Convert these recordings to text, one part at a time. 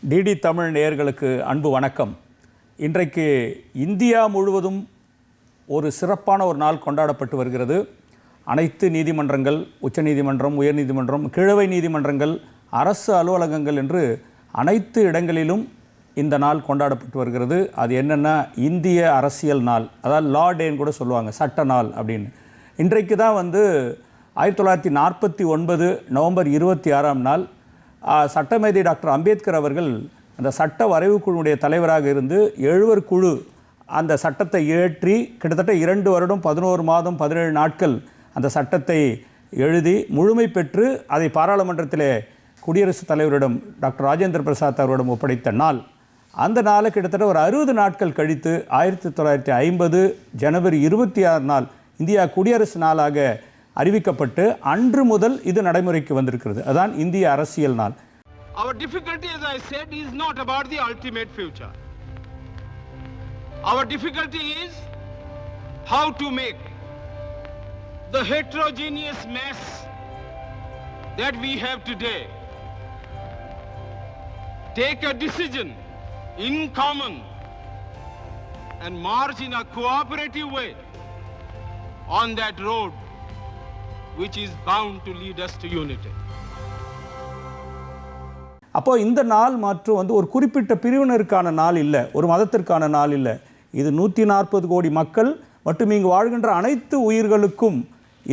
DD Tamil நேயர்களுக்கு அன்பு வணக்கம். இன்றைக்கு இந்தியா முழுவதும் ஒரு சிறப்பான ஒரு நாள் கொண்டாடப்பட்டு வருகிறது. அனைத்து நீதிமன்றங்கள், உச்சநீதிமன்றம், உயர்நீதிமன்றம், கீழவை நீதிமன்றங்கள், அரசு அலுவலகங்கள் என்று அனைத்து இடங்களிலும் இந்த நாள் கொண்டாடப்பட்டு வருகிறது. அது என்னென்னா இந்திய அரசியல் நாள், அதாவது லா டேன்னு கூட சொல்லுவாங்க, சட்ட நாள் அப்படின்னு. இன்றைக்கு தான் 1949 நவம்பர் 26ஆம் நாள் சட்டமேதை டாக்டர் அம்பேத்கர் அவர்கள் அந்த சட்ட வரைவு குழுவுடைய தலைவராக இருந்து 7 குழு அந்த சட்டத்தை இயற்றி கிட்டத்தட்ட 2 வருடம் 11 மாதம் 17 நாட்கள் அந்த சட்டத்தை எழுதி முழுமை பெற்று அதை பாராளுமன்றத்திலே குடியரசுத் தலைவரிடம் டாக்டர் ராஜேந்திர பிரசாத் அவரிடம் ஒப்படைத்த நாள். அந்த நாளை கிட்டத்தட்ட ஒரு 60 நாட்கள் கழித்து 1950 ஜனவரி 26 நாள் இந்தியா குடியரசு நாளாக அறிவிக்கப்பட்டு அன்று முதல் இது நடைமுறைக்கு வந்திருக்கிறது. அதான் இந்திய அரசியல் நாள். Our difficulty, as I said, is not about the ultimate future. Our difficulty is how to make the heterogeneous mess that we have today take a decision in common and march in a cooperative way on that road which is bound to lead us to unity. அப்போ இந்த நாள் மற்றும் ஒரு குறிப்பிட்ட பிரிவினருக்கான நாள் இல்லை, ஒரு மதத்திற்கான நாள் இல்லை. இது 140 கோடி மக்கள் மற்றும் இங்கு வாழ்கின்ற அனைத்து உயிர்களுக்கும்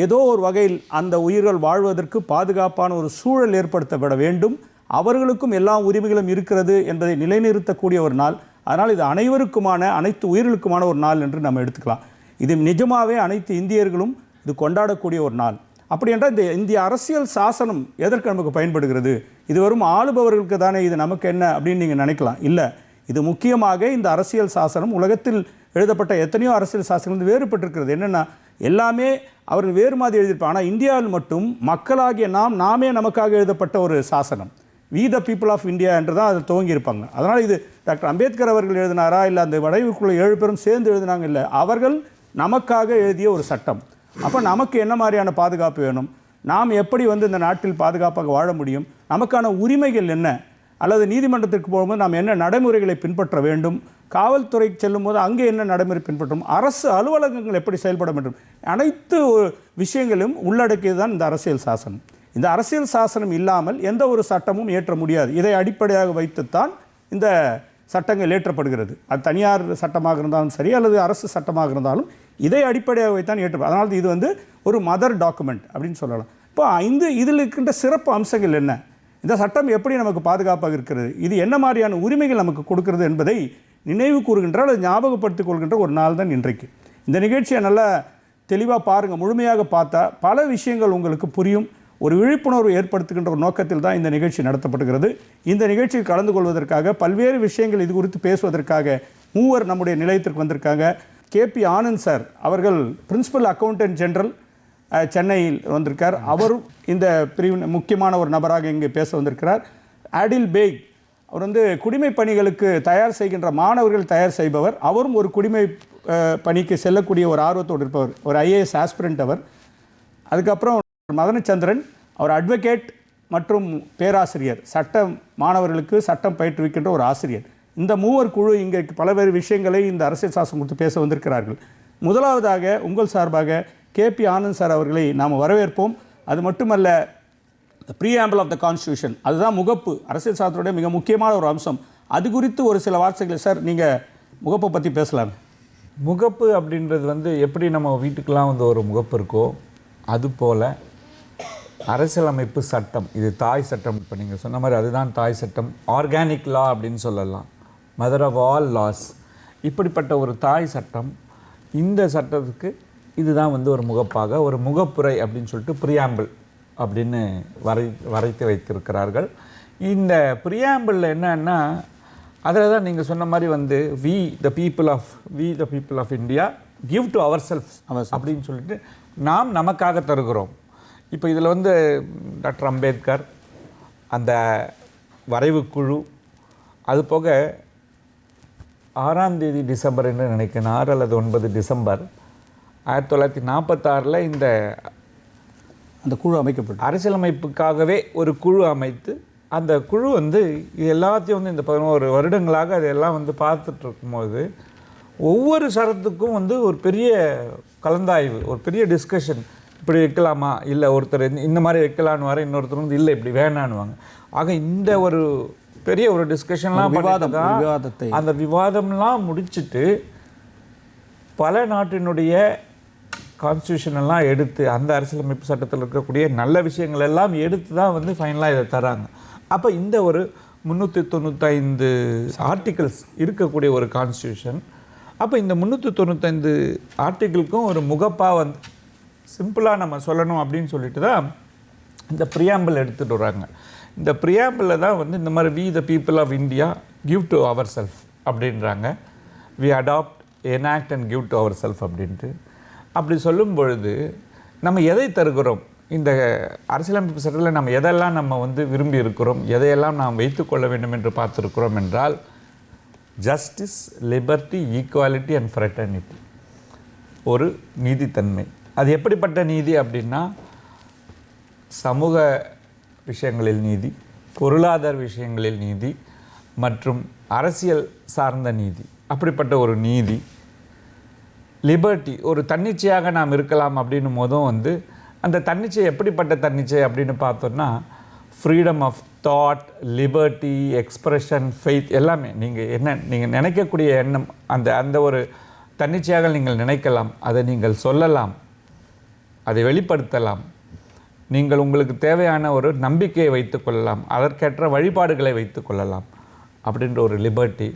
ஏதோ ஒரு வகையில் அந்த உயிர்கள் வாழ்வதற்கு பாதுகாப்பான ஒரு சூழல் ஏற்படுத்தப்பட வேண்டும். அவர்களுக்கும் எல்லா உரிமைகளும் இருக்கிறது என்பதை நிலைநிறுத்தக்கூடிய ஒரு நாள். அதனால் இது அனைவருக்குமான, அனைத்து உயிர்களுக்குமான ஒரு நாள் என்று நம்ம எடுத்துக்கலாம். இது நிஜமாகவே அனைத்து இந்தியர்களும் இது கொண்டாடக்கூடிய ஒரு நாள். அப்படி என்றால் இந்த இந்திய அரசியல் சாசனம் எதற்கு நமக்கு பயன்படுகிறது? இது வரும் ஆளுபவர்களுக்கு தானே, இது நமக்கு என்ன அப்படின்னு நீங்கள் நினைக்கலாம். இல்லை, இது முக்கியமாக இந்த அரசியல் சாசனம் உலகத்தில் எழுதப்பட்ட எத்தனையோ அரசியல் சாசனம் வேறுபட்டிருக்கிறது. என்னென்னா எல்லாமே அவர்கள் வேறு மாதிரி எழுதியிருப்பாங்க. ஆனால் இந்தியாவில் மட்டும் மக்களாகிய நாமே நமக்காக எழுதப்பட்ட ஒரு சாசனம். We the people of India என்று தான் அதை துவங்கியிருப்பாங்க. அதனால் இது டாக்டர் அம்பேத்கர் அவர்கள் எழுதினாரா, இல்லை அந்த வடைவுக்குள்ள 7 பேரும் சேர்ந்து எழுதினாங்க? இல்லை, அவர்கள் நமக்காக எழுதிய ஒரு சட்டம். அப்போ நமக்கு என்ன மாதிரியான பாதுகாப்பு வேணும், நாம் எப்படி இந்த நாட்டில் பாதுகாப்பாக வாழ முடியும், நமக்கான உரிமைகள் என்ன, அல்லது நீதிமன்றத்திற்கு போகும்போது நாம் என்ன நடைமுறைகளை பின்பற்ற வேண்டும், காவல்துறைக்கு செல்லும்போது அங்கே என்ன நடைமுறை பின்பற்றும், அரசு அலுவலகங்கள் எப்படி செயல்பட வேண்டும், அனைத்து விஷயங்களும் உள்ளடக்கியது தான் இந்த அரசியல் சாசனம். இந்த அரசியல் சாசனம் இல்லாமல் எந்த ஒரு சட்டமும் இயற்ற முடியாது. இதை அடிப்படையாக வைத்துத்தான் இந்த சட்டங்கள் இயற்றப்படுகிறது. அது தனியார் சட்டமாக இருந்தாலும் சரி, அல்லது அரசு சட்டமாக இருந்தாலும் இதை அடிப்படையாக வைத்தான் இயற்ற. அதனால் இது ஒரு மதர் டாக்குமெண்ட் அப்படின்னு சொல்லலாம். இப்போ இதில் இருக்கின்ற சிறப்பு அம்சங்கள் என்ன, இந்த சட்டம் எப்படி நமக்கு பாதுகாப்பாக இருக்கிறது, இது என்ன மாதிரியான உரிமைகள் நமக்கு கொடுக்கிறது என்பதை நினைவு கூறுகின்ற அல்லது ஞாபகப்படுத்திக் கொள்கின்ற ஒரு நாள் தான் இன்றைக்கு. இந்த நிகழ்ச்சியை நல்லா தெளிவாக பாருங்கள். முழுமையாக பார்த்தா பல விஷயங்கள் உங்களுக்கு புரியும். ஒரு விழிப்புணர்வு ஏற்படுத்துகின்ற ஒரு நோக்கத்தில் தான் இந்த நிகழ்ச்சி நடத்தப்படுகிறது. இந்த நிகழ்ச்சியில் கலந்து கொள்வதற்காக பல்வேறு விஷயங்கள் இது குறித்து பேசுவதற்காக 3 நம்முடைய நிலையத்திற்கு வந்திருக்காங்க. KP ஆனந்த் சார் அவர்கள் பிரின்சிபல் அக்கௌண்டன்ட் ஜெனரல் சென்னையில் வந்திருக்கார். அவரும் இந்த பிரிவு முக்கியமான ஒரு நபராக இங்கே பேச வந்திருக்கிறார். ஆடில் பேக் அவர் குடிமை பணிகளுக்கு தயார் செய்கின்ற மாணவர்கள் தயார் செய்பவர். அவரும் ஒரு குடிமை பணிக்கு செல்லக்கூடிய ஒரு ஆர்வத்தோடு இருப்பவர், ஒரு IAS ஆஸ்பிரண்ட் அவர். அதுக்கப்புறம் மதனச்சந்திரன், அவர் அட்வொகேட் மற்றும் பேராசிரியர், சட்ட மாணவர்களுக்கு சட்டம் பயிற்றுவிக்கின்ற ஒரு ஆசிரியர். இந்த 3 குழு இங்கே பல்வேறு விஷயங்களை இந்த அரசியல் சாசனம் குறித்து பேச வந்திருக்கிறார்கள். முதலாவதாக உங்கள் சார்பாக KP ஆனந்த் சார் அவர்களை நாம் வரவேற்போம். அது மட்டுமல்ல, ப்ரீஆம்பிள் ஆஃப் த கான்ஸ்டியூஷன், அதுதான் முகப்பு, அரசியல் சாசனத்துடைய மிக முக்கியமான ஒரு அம்சம். அது குறித்து ஒரு சில வார்த்தைகளை சார் நீங்கள் முகப்பை பற்றி பேசலாம். முகப்பு அப்படின்றது எப்படி நம்ம வீட்டுக்கெல்லாம் ஒரு முகப்பு இருக்கோ அதுபோல் அரசியலமைப்பு சட்டம், இது தாய் சட்டம். இப்போ நீங்கள் சொன்ன மாதிரி அதுதான் தாய் சட்டம். ஆர்கானிக் லா அப்படின்னு சொல்லலாம், மதர் ஆஃப் ஆல் லாஸ். இப்படிப்பட்ட ஒரு தாய் சட்டம், இந்த சட்டத்துக்கு இதுதான் ஒரு முகப்பாக, ஒரு முகப்புரை அப்படின்னு சொல்லிட்டு ப்ரியாம்பிள் அப்படின்னு வரைத்து வைத்திருக்கிறார்கள். இந்த ப்ரியாம்பிளில் என்னன்னா, அதில் தான் நீங்கள் சொன்ன மாதிரி we the people of India give to our self அப்படின்னு சொல்லிட்டு நாம் நமக்காக தருகிறோம். இப்போ இதில் டாக்டர் அம்பேத்கர், அந்த வரைவு குழு, அது போக 6ஆம் தேதி டிசம்பர் என்று நினைக்கிறேன், 6 அல்லது 9 டிசம்பர் 1946 இந்த அந்த குழு அமைக்கப்பட்டு அரசியலமைப்புக்காகவே ஒரு குழு அமைத்து அந்த குழு வந்து இது எல்லாத்தையும் வந்து இந்த 11 வருடங்களாக அதெல்லாம் வந்து பார்த்துட்டு இருக்கும்போது ஒவ்வொரு சரத்துக்கும் வந்து ஒரு பெரிய கலந்தாய்வு, ஒரு பெரிய டிஸ்கஷன். இப்படி வைக்கலாமா, இல்லை ஒருத்தர் இந்த மாதிரி வைக்கலான்னு வர, இன்னொருத்தர் வந்து இல்லை இப்படி வேணான்னுவாங்க. ஆக இந்த ஒரு பெரிய ஒரு டிஸ்கஷன்லாம் விவாதத்தை அந்த விவாதம்லாம் முடிச்சுட்டு பல நாட்டினுடைய கான்ஸ்டியூஷன் எல்லாம் எடுத்து அந்த அரசியலமைப்பு சட்டத்தில் இருக்கக்கூடிய நல்ல விஷயங்கள் எல்லாம் எடுத்து தான் வந்து ஃபைனலாக இதை தராங்க. அப்போ இந்த ஒரு 395 ஆர்டிகல்ஸ் இருக்கக்கூடிய ஒரு கான்ஸ்டியூஷன், அப்போ இந்த 395 ஆர்டிக்கிளுக்கும் ஒரு முகப்பாக வந்து சிம்பிளாக நம்ம சொல்லணும் அப்படின்னு சொல்லிட்டு தான் இந்த ப்ரியாம்பிள் எடுத்துகிட்டு வராங்க. இந்த ப்ரியாம்பிளில் தான் வந்து இந்த மாதிரி we the people of India give to our self அப்படின்றாங்க. We adopt enact and give to our self அப்படின்ட்டு. அப்படி சொல்லும் பொழுது நம்ம எதை தருகிறோம், இந்த அரசியலமைப்பு சட்டத்தில் நம்ம எதெல்லாம் நம்ம வந்து விரும்பி இருக்கிறோம், எதையெல்லாம் நாம் வைத்துக்கொள்ள வேண்டும் என்று பார்த்துருக்கிறோம் என்றால் justice, liberty, equality and fraternity, ஒரு நீதித்தன்மை. அது எப்படிப்பட்ட நீதி அப்படின்னா சமூக விஷயங்களில் நீதி, பொருளாதார விஷயங்களில் நீதி மற்றும் அரசியல் சார்ந்த நீதி, அப்படிப்பட்ட ஒரு நீதி. லிபர்ட்டி, ஒரு தன்னிச்சையாக நாம் இருக்கலாம் அப்படின்னும் போதும் வந்து அந்த தன்னிச்சை எப்படிப்பட்ட தன்னிச்சை அப்படின்னு பார்த்தோன்னா freedom of thought, liberty, expression, faith எல்லாமே நீங்கள் நினைக்கக்கூடிய எண்ணம் அந்த ஒரு தன்னிச்சையாக நீங்கள் நினைக்கலாம், அதை நீங்கள் சொல்லலாம், அதை வெளிப்படுத்தலாம், நீங்கள் உங்களுக்கு தேவையான ஒரு நம்பிக்கையை வைத்துக்கொள்ளலாம், அதற்கேற்ற வழிபாடுகளை வைத்துக்கொள்ளலாம் அப்படின்ற ஒரு லிபர்ட்டி.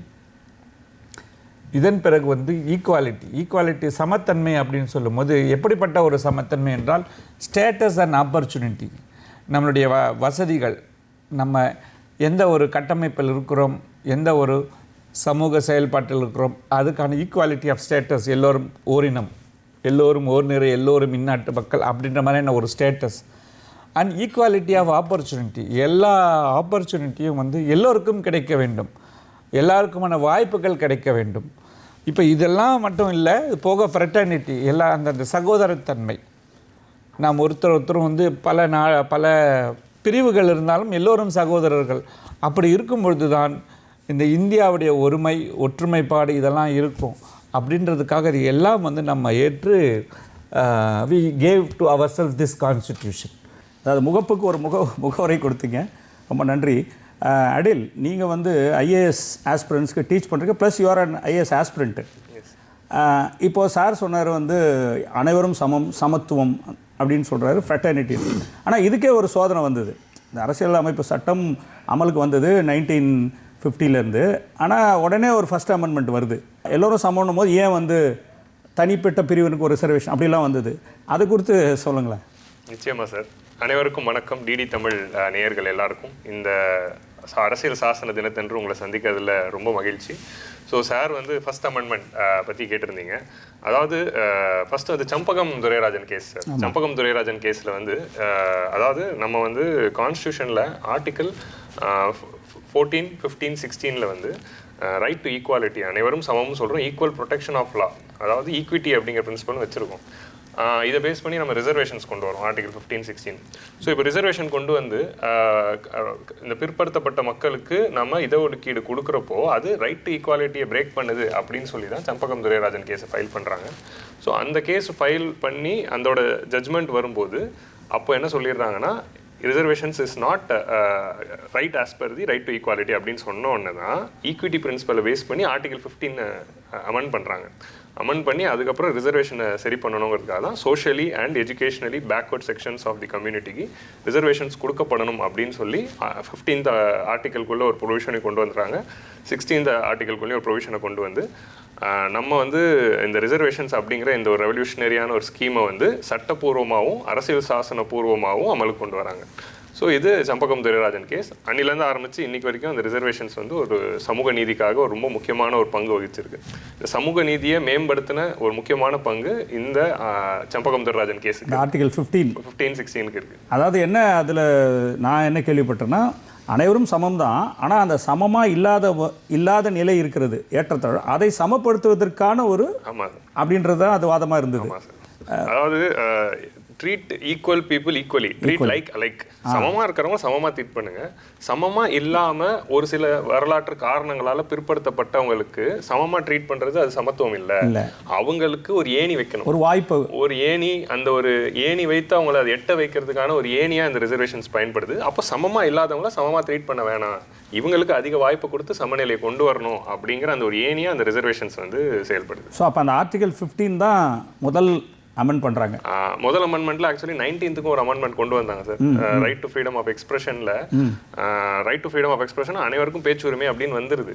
இதன் பிறகு வந்து ஈக்குவாலிட்டி சமத்தன்மை அப்படின்னு சொல்லும்போது எப்படிப்பட்ட ஒரு சமத்தன்மை என்றால் ஸ்டேட்டஸ் அண்ட் ஆப்பர்ச்சுனிட்டி, நம்மளுடைய வசதிகள், நம்ம எந்த ஒரு கட்டமைப்பில் இருக்கிறோம், எந்த ஒரு சமூக செயல்பாட்டில் இருக்கிறோம், அதுக்கான ஈக்குவாலிட்டி ஆஃப் ஸ்டேட்டஸ், எல்லோரும் ஓரினம், எல்லோரும் ஓர் நிறை, எல்லோரும் இந்நாட்டு மக்கள் அப்படின்ற மாதிரியான ஒரு status. And equality of opportunity, எல்லா ஆப்பர்ச்சுனிட்டியும் வந்து எல்லோருக்கும் கிடைக்க வேண்டும், எல்லாருக்குமான வாய்ப்புகள் கிடைக்க வேண்டும். இப்போ இதெல்லாம் மட்டும் இல்லை, இது போக ஃப்ரெட்டர்னிட்டி, எல்லா அந்த சகோதரத்தன்மை, நாம் ஒருத்தரும் வந்து பல பிரிவுகள் இருந்தாலும் எல்லோரும் சகோதரர்கள். அப்படி இருக்கும் பொழுது தான் இந்த இந்தியாவுடைய ஒருமை, ஒற்றுமைப்பாடு இதெல்லாம் இருக்கும். அப்படின்றதுக்காக இது எல்லாம் வந்து நம்ம ஏற்று we gave to ourselves this constitution. அதாவது முகப்புக்கு ஒரு முகவரை கொடுத்தீங்க, ரொம்ப நன்றி. அடில், நீங்கள் வந்து ஐஏஎஸ் ஆஸ்பிரண்ட்ஸ்க்கு டீச் பண்ணுறீங்க, plus you're an IAS aspirant. இப்போது சார் சொன்னார் வந்து அனைவரும் சமத்துவம் அப்படின்னு சொல்கிறாரு, ஃப்ரெட்டர்னிட்டி. ஆனால் இதுக்கே ஒரு சோதனை வந்தது. இந்த அரசியல் அமைப்பு சட்டம் அமலுக்கு வந்தது 1950 ஆனால் உடனே ஒரு ஃபர்ஸ்ட் அமெண்ட்மெண்ட் வருது, எல்லோரும் சமம்னும் போது ஏன் வந்து தனிப்பட்ட பிரிவினுக்கு ஒரு ரிசர்வேஷன் அப்படிலாம் வந்தது, அது குறித்து சொல்லுங்களேன். நிச்சயமாக சார். அனைவருக்கும் வணக்கம். டிடி தமிழ் நேயர்கள் எல்லாருக்கும் இந்த அரசியல் சாசன தினத்தன்று உங்களை சந்திக்கிறதுல ரொம்ப மகிழ்ச்சி. ஸோ சார் வந்து ஃபர்ஸ்ட் அமெண்ட்மெண்ட் பற்றி கேட்டிருந்தீங்க. அதாவது ஃபர்ஸ்ட் அது சம்பகம் துரைராஜன் கேஸ் சார். சம்பகம் துரைராஜன் கேஸில் வந்து அதாவது நம்ம வந்து கான்ஸ்டியூஷனில் ஆர்டிக்கல் 14, 15, 16 வந்து ரைட் டு ஈக்குவாலிட்டி, அனைவரும் சமம்னு சொல்கிறோம், ஈக்குவல் ப்ரொடெக்ஷன் ஆஃப் லா, அதாவது ஈக்விட்டி அப்படிங்கிற பிரின்சிபல் வச்சுருக்கோம். இதை பேஸ் பண்ணி நம்ம ரிசர்வேஷன்ஸ் கொண்டு வரோம் ஆர்டிகல் 15, 16. ஸோ இப்போ ரிசர்வேஷன் கொண்டு வந்து இந்த பிற்படுத்தப்பட்ட மக்களுக்கு நம்ம இடஒதுக்கீடு கொடுக்குறப்போ அது ரைட் டு ஈக்குவாலிட்டியை பிரேக் பண்ணுது அப்படின்னு சொல்லி தான் சம்பகம் துரைராஜன் கேஸை ஃபைல் பண்ணுறாங்க. ஸோ அந்த கேஸ் ஃபைல் பண்ணி அதோட ஜட்ஜ்மெண்ட் வரும்போது அப்போ என்ன சொல்லிடுறாங்கன்னா, reservations is not right as per the right to equality அப்படின்னு சொன்ன உடனே தான் ஈக்விட்டி பிரின்சிபலை பேஸ் பண்ணி ஆர்டிகல் 15 அமெண்ட் பண்ணுறாங்க. அமெண்ட் பண்ணி அதுக்கப்புறம் ரிசர்வேஷனை சரி பண்ணணுங்கிறதுக்காக தான் socially and educationally backward sections of the கம்யூனிட்டிக்கு ரிசர்வேஷன்ஸ் கொடுக்கப்படணும் அப்படின்னு சொல்லி 15th ஆர்டிக்கலுக்குள்ளே ஒரு ப்ரொவிஷனை கொண்டு வந்துடுறாங்க. 16th ஆர்டிக்கலுக்குள்ளேயும் ஒரு ப்ரொவிஷனை கொண்டு வந்து நம்ம வந்து இந்த ரிசர்வேஷன்ஸ் அப்படிங்கிற இந்த ஒரு ரெவல்யூஷனரியான ஒரு ஸ்கீமை வந்து சட்டப்பூர்வமாகவும் அரசியல் சாசன பூர்வமாகவும் அமலுக்கு கொண்டு வராங்க. ஸோ இது சம்பகம் துரைராஜன் கேஸ். அன்னிலேருந்து ஆரம்பித்து இன்றைக்கி வரைக்கும் அந்த ரிசர்வேஷன்ஸ் வந்து ஒரு சமூக நீதிக்காக ஒரு ரொம்ப முக்கியமான ஒரு பங்கு வகிச்சிருக்கு. இந்த சமூக நீதியை மேம்படுத்தின ஒரு முக்கியமான பங்கு இந்த சம்பகம் துரைராஜன் கேஸுக்கு ஆர்டிகல் 15, 16 இருக்குது. அதாவது என்ன, அதில் நான் என்ன கேள்விப்பட்டேன்னா, அனைவரும் சமம் தான், ஆனால் அந்த சமமாக இல்லாத நிலை இருக்கிறது, ஏற்றத்தாழ், அதை சமப்படுத்துவதற்கான ஒரு அப்படின்றது தான் அது வாதமாக இருந்தது. அதாவது treat equal people equally, treat like சமமாக இருக்கிறவங்க சமமாக ட்ரீட் பண்ணுங்க. சமமாக இல்லாமல் ஒரு சில வரலாற்று காரணங்களால் பிற்படுத்தப்பட்டவங்களுக்கு சமமாக ட்ரீட் பண்ணுறது அது சமத்துவம் இல்லை. அவங்களுக்கு ஒரு ஏணி வைக்கணும், ஒரு வாய்ப்பு, ஒரு ஏணி. அந்த ஒரு ஏணி வைத்து அவங்கள அதை எட்ட வைக்கிறதுக்கான ஒரு ஏணியாக இந்த ரிசர்வேஷன்ஸ் பயன்படுது. அப்போ சமமாக இல்லாதவங்கள சமமாக ட்ரீட் பண்ண வேணாம், இவங்களுக்கு அதிக வாய்ப்பு கொடுத்து சமநிலையை கொண்டு வரணும் அப்படிங்கிற அந்த ஒரு ஏணியாக அந்த ரிசர்வேஷன்ஸ் வந்து செயல்படுது. ஸோ அப்போ அந்த ஆர்டிகல் 15 தான் முதல் அமெண்ட் பண்ணுறாங்க. முதல் அமெண்ட்மெண்ட்ல ஆக்சுவலி 19th ஒரு அமெண்ட்மெண்ட் கொண்டு வந்தாங்க சார். ரைட் டு ஃப்ரீடம் ஆஃப் எக்ஸ்பிரஷன்ல right to freedom of expression அனைவருக்கும் பேச்சுரிமை அப்படின்னு வந்துருது.